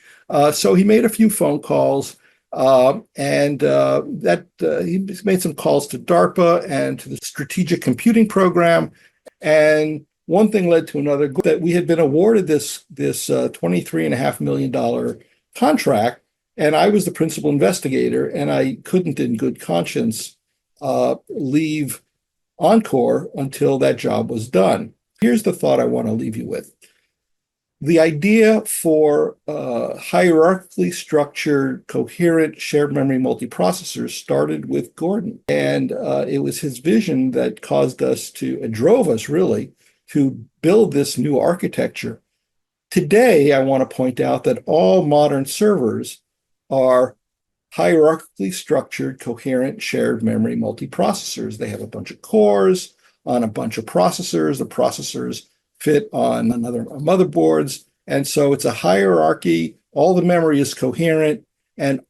So he made a few phone calls and he made some calls to DARPA and to the Strategic Computing Program. And one thing led to another, that we had been awarded this $23.5 million contract, and I was the principal investigator, and I couldn't in good conscience leave Encore until that job was done. Here's the thought I want to leave you with. The idea for hierarchically structured, coherent shared memory multiprocessors started with Gordon. And it was his vision that drove us really to build this new architecture. Today, I want to point out that all modern servers are hierarchically structured, coherent shared memory multiprocessors. They have a bunch of cores on a bunch of processors. The processors fit on other motherboards. And so it's a hierarchy. All the memory is coherent. And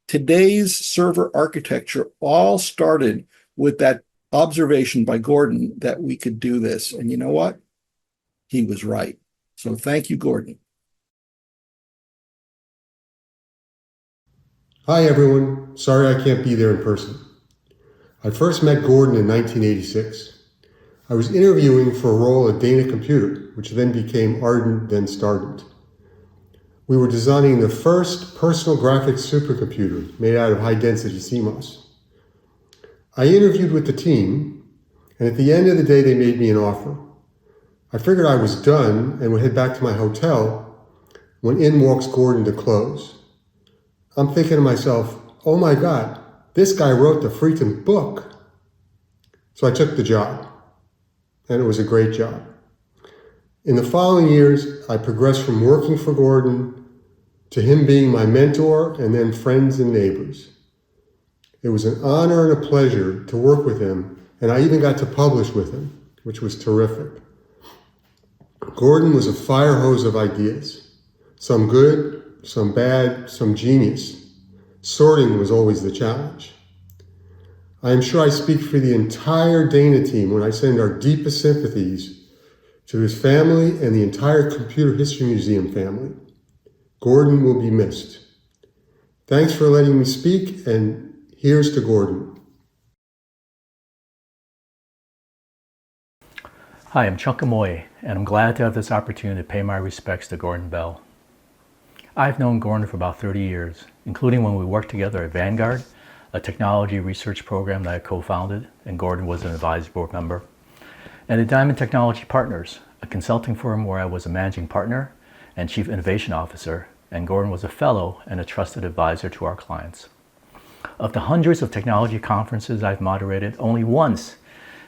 today's server architecture all started with that observation by Gordon that we could do this. And you know what? He was right. So thank you, Gordon. Hi, everyone. Sorry I can't be there in person. I first met Gordon in 1986. I was interviewing for a role at Dana Computer, which then became Ardent, then Stardent. We were designing the first personal graphics supercomputer made out of high-density CMOS. I interviewed with the team, and at the end of the day, they made me an offer. I figured I was done and would head back to my hotel when in walks Gordon to close. I'm thinking to myself, oh my God, this guy wrote the freaking book. So I took the job, and it was a great job. In the following years, I progressed from working for Gordon to him being my mentor and then friends and neighbors. It was an honor and a pleasure to work with him, and I even got to publish with him, which was terrific. Gordon was a fire hose of ideas, some good, some bad, some genius. Sorting was always the challenge. I am sure I speak for the entire Dana team when I send our deepest sympathies to his family and the entire Computer History Museum family. Gordon will be missed. Thanks for letting me speak, and here's to Gordon. Hi, I'm Chuck Amoy, and I'm glad to have this opportunity to pay my respects to Gordon Bell. I've known Gordon for about 30 years, including when we worked together at Vanguard, a technology research program that I co-founded, and Gordon was an advisory board member, and at Diamond Technology Partners, a consulting firm where I was a managing partner and chief innovation officer, and Gordon was a fellow and a trusted advisor to our clients. Of the hundreds of technology conferences I've moderated, only once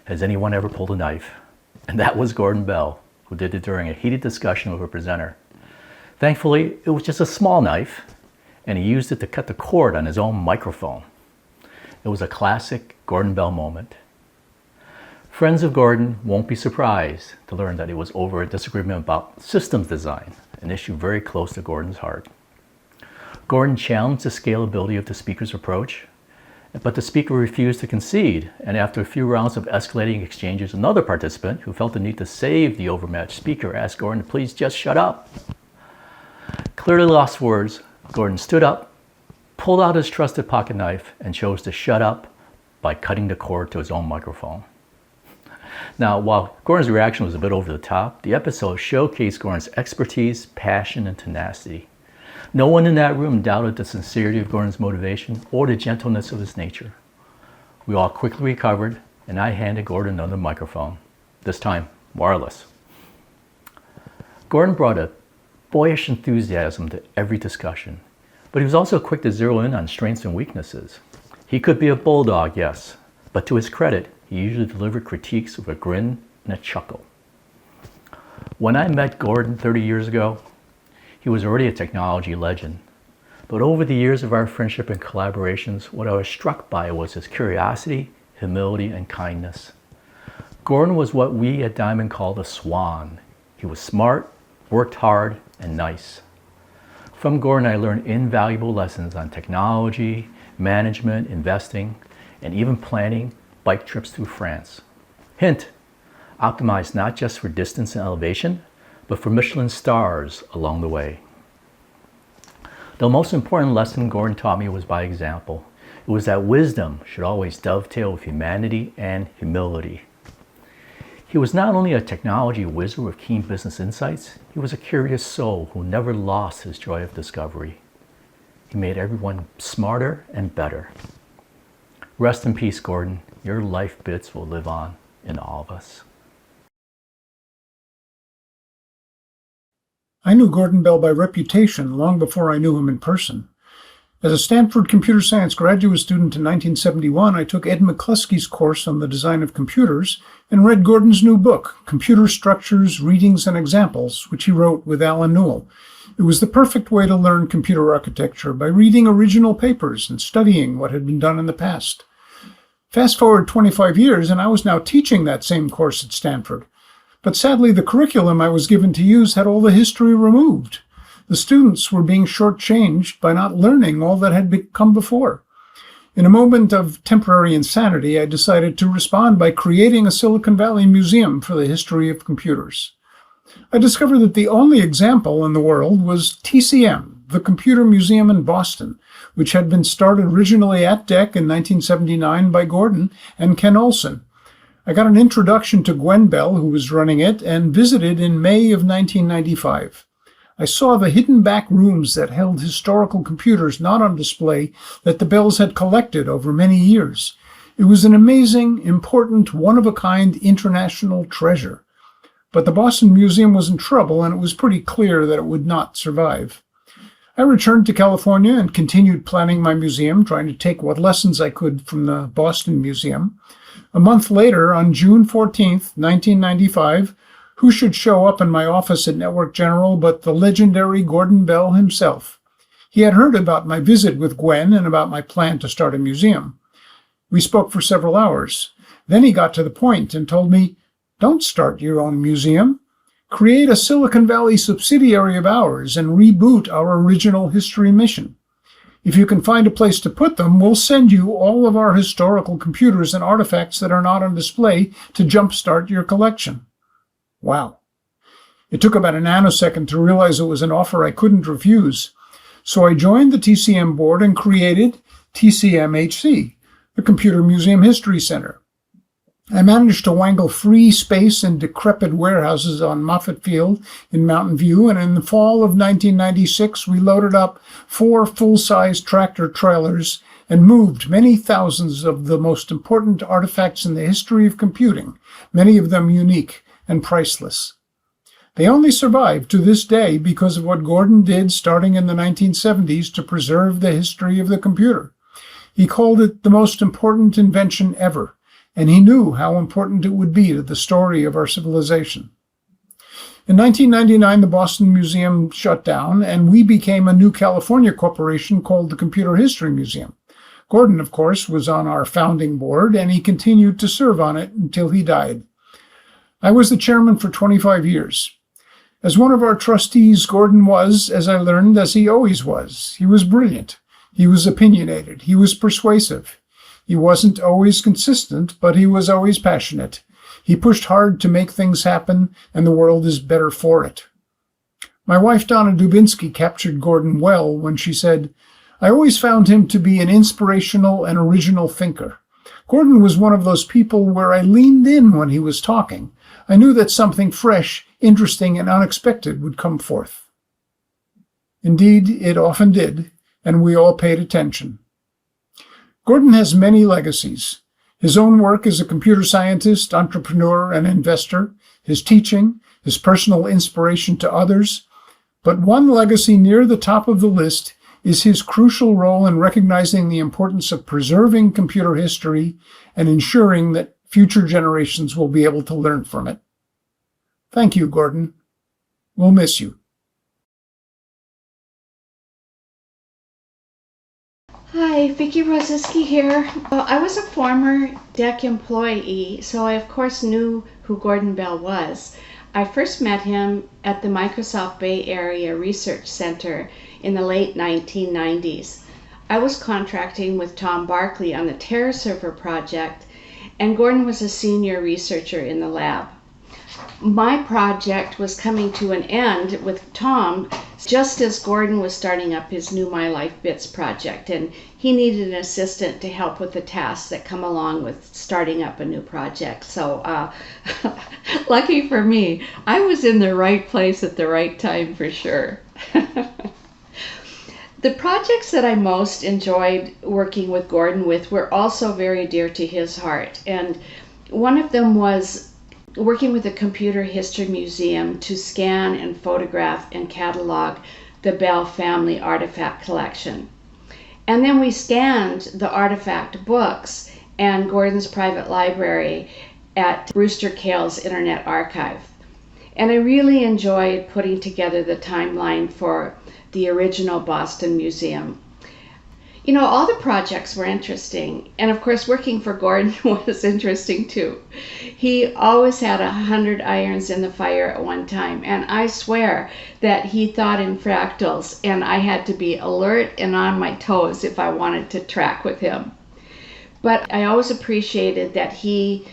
has anyone ever pulled a knife, and that was Gordon Bell, who did it during a heated discussion with a presenter. Thankfully, it was just a small knife, and he used it to cut the cord on his own microphone. It was a classic Gordon Bell moment. Friends of Gordon won't be surprised to learn that it was over a disagreement about systems design, an issue very close to Gordon's heart. Gordon challenged the scalability of the speaker's approach, but the speaker refused to concede, and after a few rounds of escalating exchanges, another participant, who felt the need to save the overmatched speaker, asked Gordon to please just shut up. Clearly lost for words, Gordon stood up, pulled out his trusted pocket knife, and chose to shut up by cutting the cord to his own microphone. Now, while Gordon's reaction was a bit over the top, the episode showcased Gordon's expertise, passion, and tenacity. No one in that room doubted the sincerity of Gordon's motivation or the gentleness of his nature. We all quickly recovered, and I handed Gordon another microphone, this time wireless. Gordon brought a boyish enthusiasm to every discussion, but he was also quick to zero in on strengths and weaknesses. He could be a bulldog, yes, but to his credit, he usually delivered critiques with a grin and a chuckle. When I met Gordon 30 years ago, he was already a technology legend. But over the years of our friendship and collaborations, what I was struck by was his curiosity, humility, and kindness. Gordon was what we at Diamond called a swan. He was smart, worked hard, and nice. From Gordon, I learned invaluable lessons on technology, management, investing, and even planning bike trips through France. Hint, optimized not just for distance and elevation, but for Michelin stars along the way. The most important lesson Gordon taught me was by example. It was that wisdom should always dovetail with humanity and humility. He was not only a technology wizard with keen business insights, he was a curious soul who never lost his joy of discovery. He made everyone smarter and better. Rest in peace, Gordon. Your life bits will live on in all of us. I knew Gordon Bell by reputation long before I knew him in person. As a Stanford computer science graduate student in 1971, I took Ed McCluskey's course on the design of computers and read Gordon's new book, Computer Structures, Readings, and Examples, which he wrote with Alan Newell. It was the perfect way to learn computer architecture by reading original papers and studying what had been done in the past. Fast forward 25 years, and I was now teaching that same course at Stanford. But sadly, the curriculum I was given to use had all the history removed. The students were being shortchanged by not learning all that had come before. In a moment of temporary insanity, I decided to respond by creating a Silicon Valley museum for the history of computers. I discovered that the only example in the world was TCM, the Computer Museum in Boston, which had been started originally at DEC in 1979 by Gordon and Ken Olsen. I got an introduction to Gwen Bell, who was running it, and visited in May of 1995. I saw the hidden back rooms that held historical computers not on display that the Bells had collected over many years. It was an amazing, important, one-of-a-kind international treasure. But the Boston Museum was in trouble, and it was pretty clear that it would not survive. I returned to California and continued planning my museum, trying to take what lessons I could from the Boston Museum. A month later, on June 14th, 1995, who should show up in my office at Network General but the legendary Gordon Bell himself? He had heard about my visit with Gwen and about my plan to start a museum. We spoke for several hours. Then he got to the point and told me, "Don't start your own museum. Create a Silicon Valley subsidiary of ours and reboot our original history mission. If you can find a place to put them, we'll send you all of our historical computers and artifacts that are not on display to jumpstart your collection." Wow. It took about a nanosecond to realize it was an offer I couldn't refuse. So I joined the TCM board and created TCMHC, the Computer Museum History Center. I managed to wangle free space in decrepit warehouses on Moffett Field in Mountain View, and in the fall of 1996, we loaded up 4 full-size tractor trailers and moved many thousands of the most important artifacts in the history of computing, many of them unique and priceless. They only survive to this day because of what Gordon did starting in the 1970s to preserve the history of the computer. He called it the most important invention ever, and he knew how important it would be to the story of our civilization. In 1999, the Boston Museum shut down, and we became a new California corporation called the Computer History Museum. Gordon, of course, was on our founding board, and he continued to serve on it until he died. I was the chairman for 25 years. As one of our trustees, Gordon was, as I learned, as he always was. He was brilliant. He was opinionated. He was persuasive. He wasn't always consistent, but he was always passionate. He pushed hard to make things happen, and the world is better for it. My wife, Donna Dubinsky, captured Gordon well when she said, "I always found him to be an inspirational and original thinker. Gordon was one of those people where I leaned in when he was talking. I knew that something fresh, interesting, and unexpected would come forth." Indeed, it often did, and we all paid attention. Gordon has many legacies. His own work as a computer scientist, entrepreneur, and investor, his teaching, his personal inspiration to others. But one legacy near the top of the list is his crucial role in recognizing the importance of preserving computer history and ensuring that future generations will be able to learn from it. Thank you, Gordon. We'll miss you. Hi, Vicki Rosiski here. I was a former DEC employee, so I of course knew who Gordon Bell was. I first met him at the Microsoft Bay Area Research Center in the late 1990s. I was contracting with Tom Barkley on the TerraServer project, and Gordon was a senior researcher in the lab. My project was coming to an end with Tom just as Gordon was starting up his new My Life Bits project, and he needed an assistant to help with the tasks that come along with starting up a new project. So lucky for me, I was in the right place at the right time for sure. The projects that I most enjoyed working with Gordon with were also very dear to his heart, and one of them was working with the Computer History Museum to scan and photograph and catalog the Bell family artifact collection. And then we scanned the artifact books and Gordon's private library at Brewster Kahl's Internet Archive. And I really enjoyed putting together the timeline for the original Boston Museum. You know, all the projects were interesting, and of course working for Gordon was interesting too. He always had 100 irons in the fire at one time, and I swear that he thought in fractals, and I had to be alert and on my toes if I wanted to track with him. But I always appreciated that he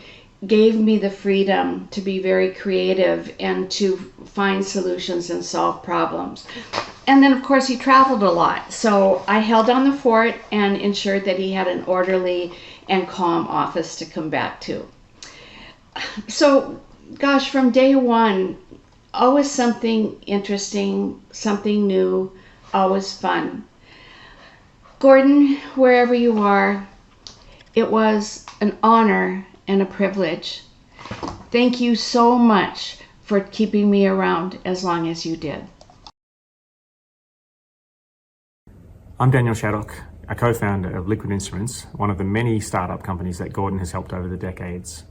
gave me the freedom to be very creative and to find solutions and solve problems. And then, of course, he traveled a lot. So I held down the fort and ensured that he had an orderly and calm office to come back to. So, gosh, from day one, always something interesting, something new, always fun. Gordon, wherever you are, it was an honor and a privilege. Thank you so much for keeping me around as long as you did. I'm Daniel Shaddock, a co-founder of Liquid Instruments, one of the many startup companies that Gordon has helped over the decades.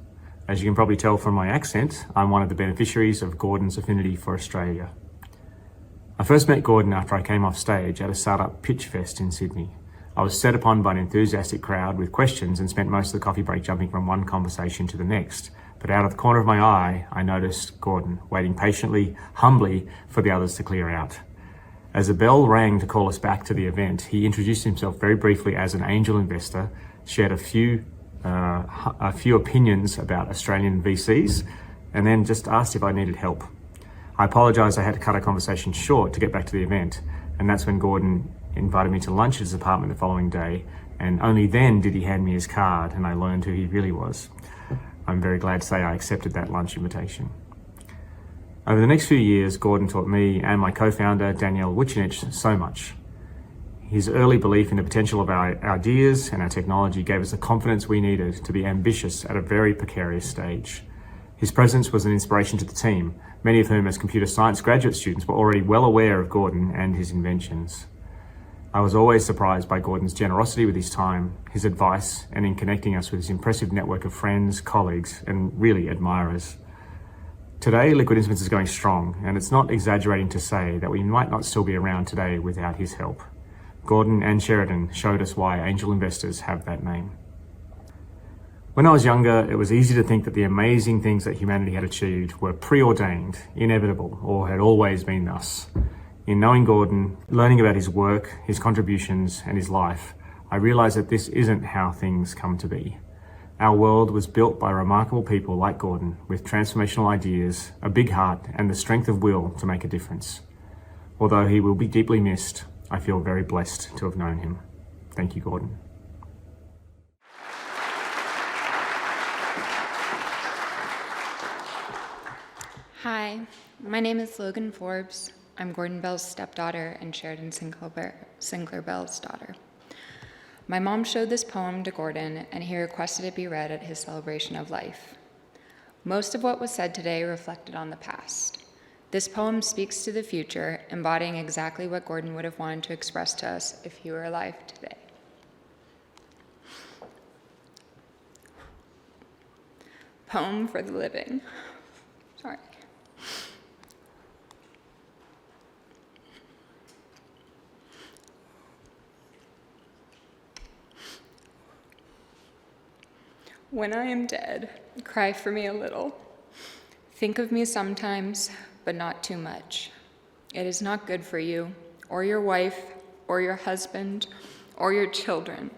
As you can probably tell from my accent, I'm one of the beneficiaries of Gordon's affinity for Australia. I first met Gordon after I came off stage at a startup pitch fest in Sydney. I was set upon by an enthusiastic crowd with questions and spent most of the coffee break jumping from one conversation to the next. But out of the corner of my eye, I noticed Gordon, waiting patiently, humbly, for the others to clear out. As a bell rang to call us back to the event, he introduced himself very briefly as an angel investor, shared a few opinions about Australian VCs, and then just asked if I needed help. I apologised I had to cut our conversation short to get back to the event, and that's when Gordon invited me to lunch at his apartment the following day, and only then did he hand me his card and I learned who he really was. I'm very glad to say I accepted that lunch invitation. Over the next few years, Gordon taught me and my co-founder, Danielle Wucinic, so much. His early belief in the potential of our ideas and our technology gave us the confidence we needed to be ambitious at a very precarious stage. His presence was an inspiration to the team, many of whom as computer science graduate students were already well aware of Gordon and his inventions. I was always surprised by Gordon's generosity with his time, his advice, and in connecting us with his impressive network of friends, colleagues, and really admirers. Today, Liquid Instruments is going strong, and it's not exaggerating to say that we might not still be around today without his help. Gordon and Sheridan showed us why angel investors have that name. When I was younger, it was easy to think that the amazing things that humanity had achieved were preordained, inevitable, or had always been thus. In knowing Gordon, learning about his work, his contributions, and his life, I realized that this isn't how things come to be. Our world was built by remarkable people like Gordon, with transformational ideas, a big heart, and the strength of will to make a difference. Although he will be deeply missed, I feel very blessed to have known him. Thank you, Gordon. Hi, my name is Logan Forbes. I'm Gordon Bell's stepdaughter and Sheridan Sinclair Bell's daughter. My mom showed this poem to Gordon, and he requested it be read at his celebration of life. Most of what was said today reflected on the past. This poem speaks to the future, embodying exactly what Gordon would have wanted to express to us if he were alive today. Poem for the living. Sorry. When I am dead, cry for me a little. Think of me sometimes, but not too much. It is not good for you, or your wife, or your husband, or your children,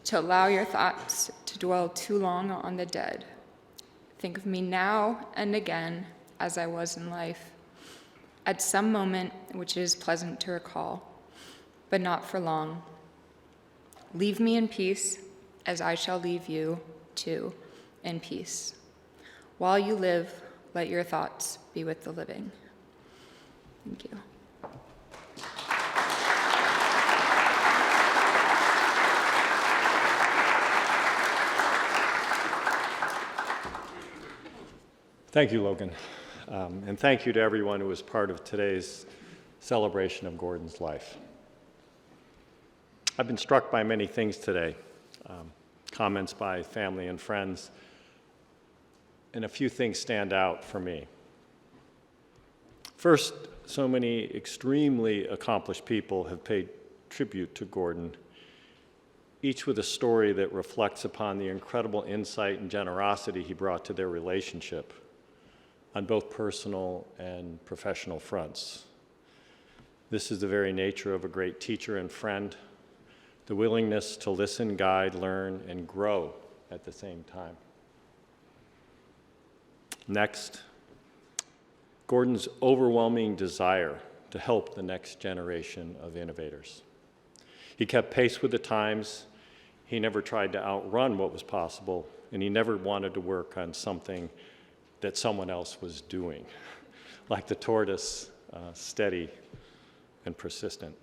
to allow your thoughts to dwell too long on the dead. Think of me now and again as I was in life, at some moment which is pleasant to recall, but not for long. Leave me in peace, as I shall leave you, too, in peace. While you live, let your thoughts be with the living. Thank you. Thank you, Logan. And thank you to everyone who was part of today's celebration of Gordon's life. I've been struck by many things today. Comments by family and friends, and a few things stand out for me. First, so many extremely accomplished people have paid tribute to Gordon, each with a story that reflects upon the incredible insight and generosity he brought to their relationship on both personal and professional fronts. This is the very nature of a great teacher and friend, the willingness to listen, guide, learn, and grow at the same time. Next, Gordon's overwhelming desire to help the next generation of innovators. He kept pace with the times, he never tried to outrun what was possible, and he never wanted to work on something that someone else was doing, like the tortoise, steady and persistent.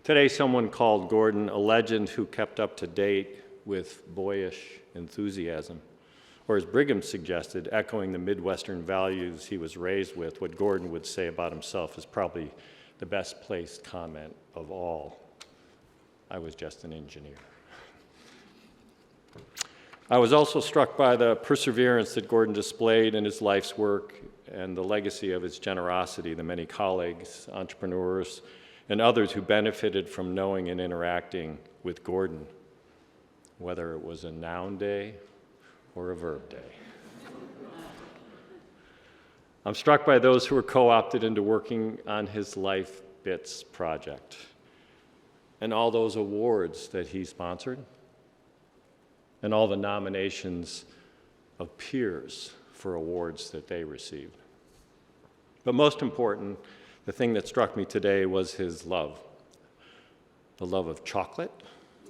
Today, someone called Gordon a legend who kept up to date with boyish enthusiasm, or as Brigham suggested, echoing the Midwestern values he was raised with, what Gordon would say about himself is probably the best placed comment of all. I was just an engineer. I was also struck by the perseverance that Gordon displayed in his life's work and the legacy of his generosity, the many colleagues, entrepreneurs, and others who benefited from knowing and interacting with Gordon, whether it was a noun day or a verb day. I'm struck by those who were co-opted into working on his Life Bits project and all those awards that he sponsored and all the nominations of peers for awards that they received. But most important, the thing that struck me today was his love. The love of chocolate,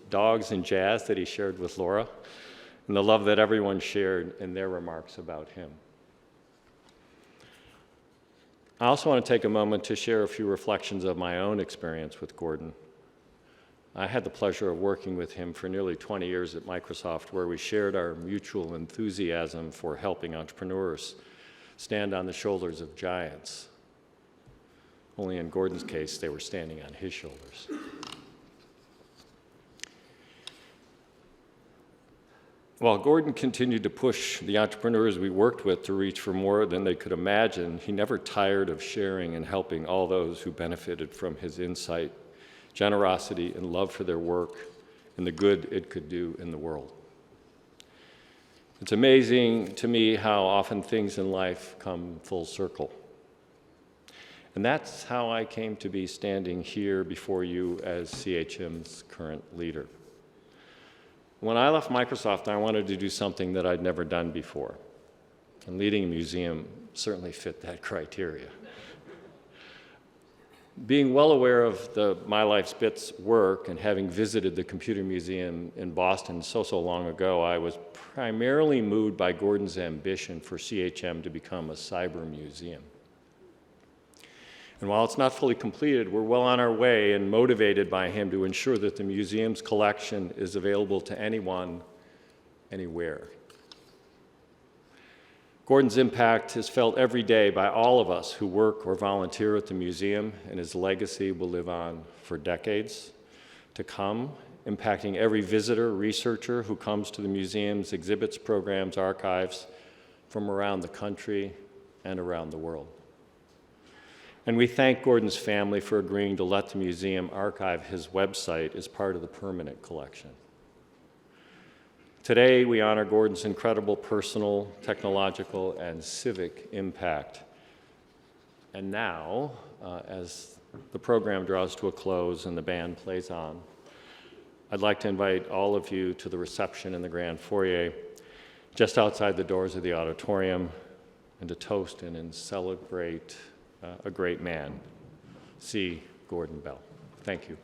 dogs, and jazz that he shared with Laura, and the love that everyone shared in their remarks about him. I also want to take a moment to share a few reflections of my own experience with Gordon. I had the pleasure of working with him for nearly 20 years at Microsoft, where we shared our mutual enthusiasm for helping entrepreneurs stand on the shoulders of giants. Only in Gordon's case, they were standing on his shoulders. While Gordon continued to push the entrepreneurs we worked with to reach for more than they could imagine, he never tired of sharing and helping all those who benefited from his insight, generosity, and love for their work and the good it could do in the world. It's amazing to me how often things in life come full circle. And that's how I came to be standing here before you as CHM's current leader. When I left Microsoft, I wanted to do something that I'd never done before. And leading a museum certainly fit that criteria. Being well aware of the My Life's Bits work and having visited the Computer Museum in Boston so long ago, I was primarily moved by Gordon's ambition for CHM to become a cyber museum. And while it's not fully completed, we're well on our way and motivated by him to ensure that the museum's collection is available to anyone, anywhere. Gordon's impact is felt every day by all of us who work or volunteer at the museum, and his legacy will live on for decades to come, impacting every visitor, researcher who comes to the museum's exhibits, programs, archives from around the country and around the world. And we thank Gordon's family for agreeing to let the museum archive his website as part of the permanent collection. Today, we honor Gordon's incredible personal, technological, and civic impact. And now, as the program draws to a close and the band plays on, I'd like to invite all of you to the reception in the grand foyer, just outside the doors of the auditorium, and to toast and celebrate a great man, C. Gordon Bell. Thank you.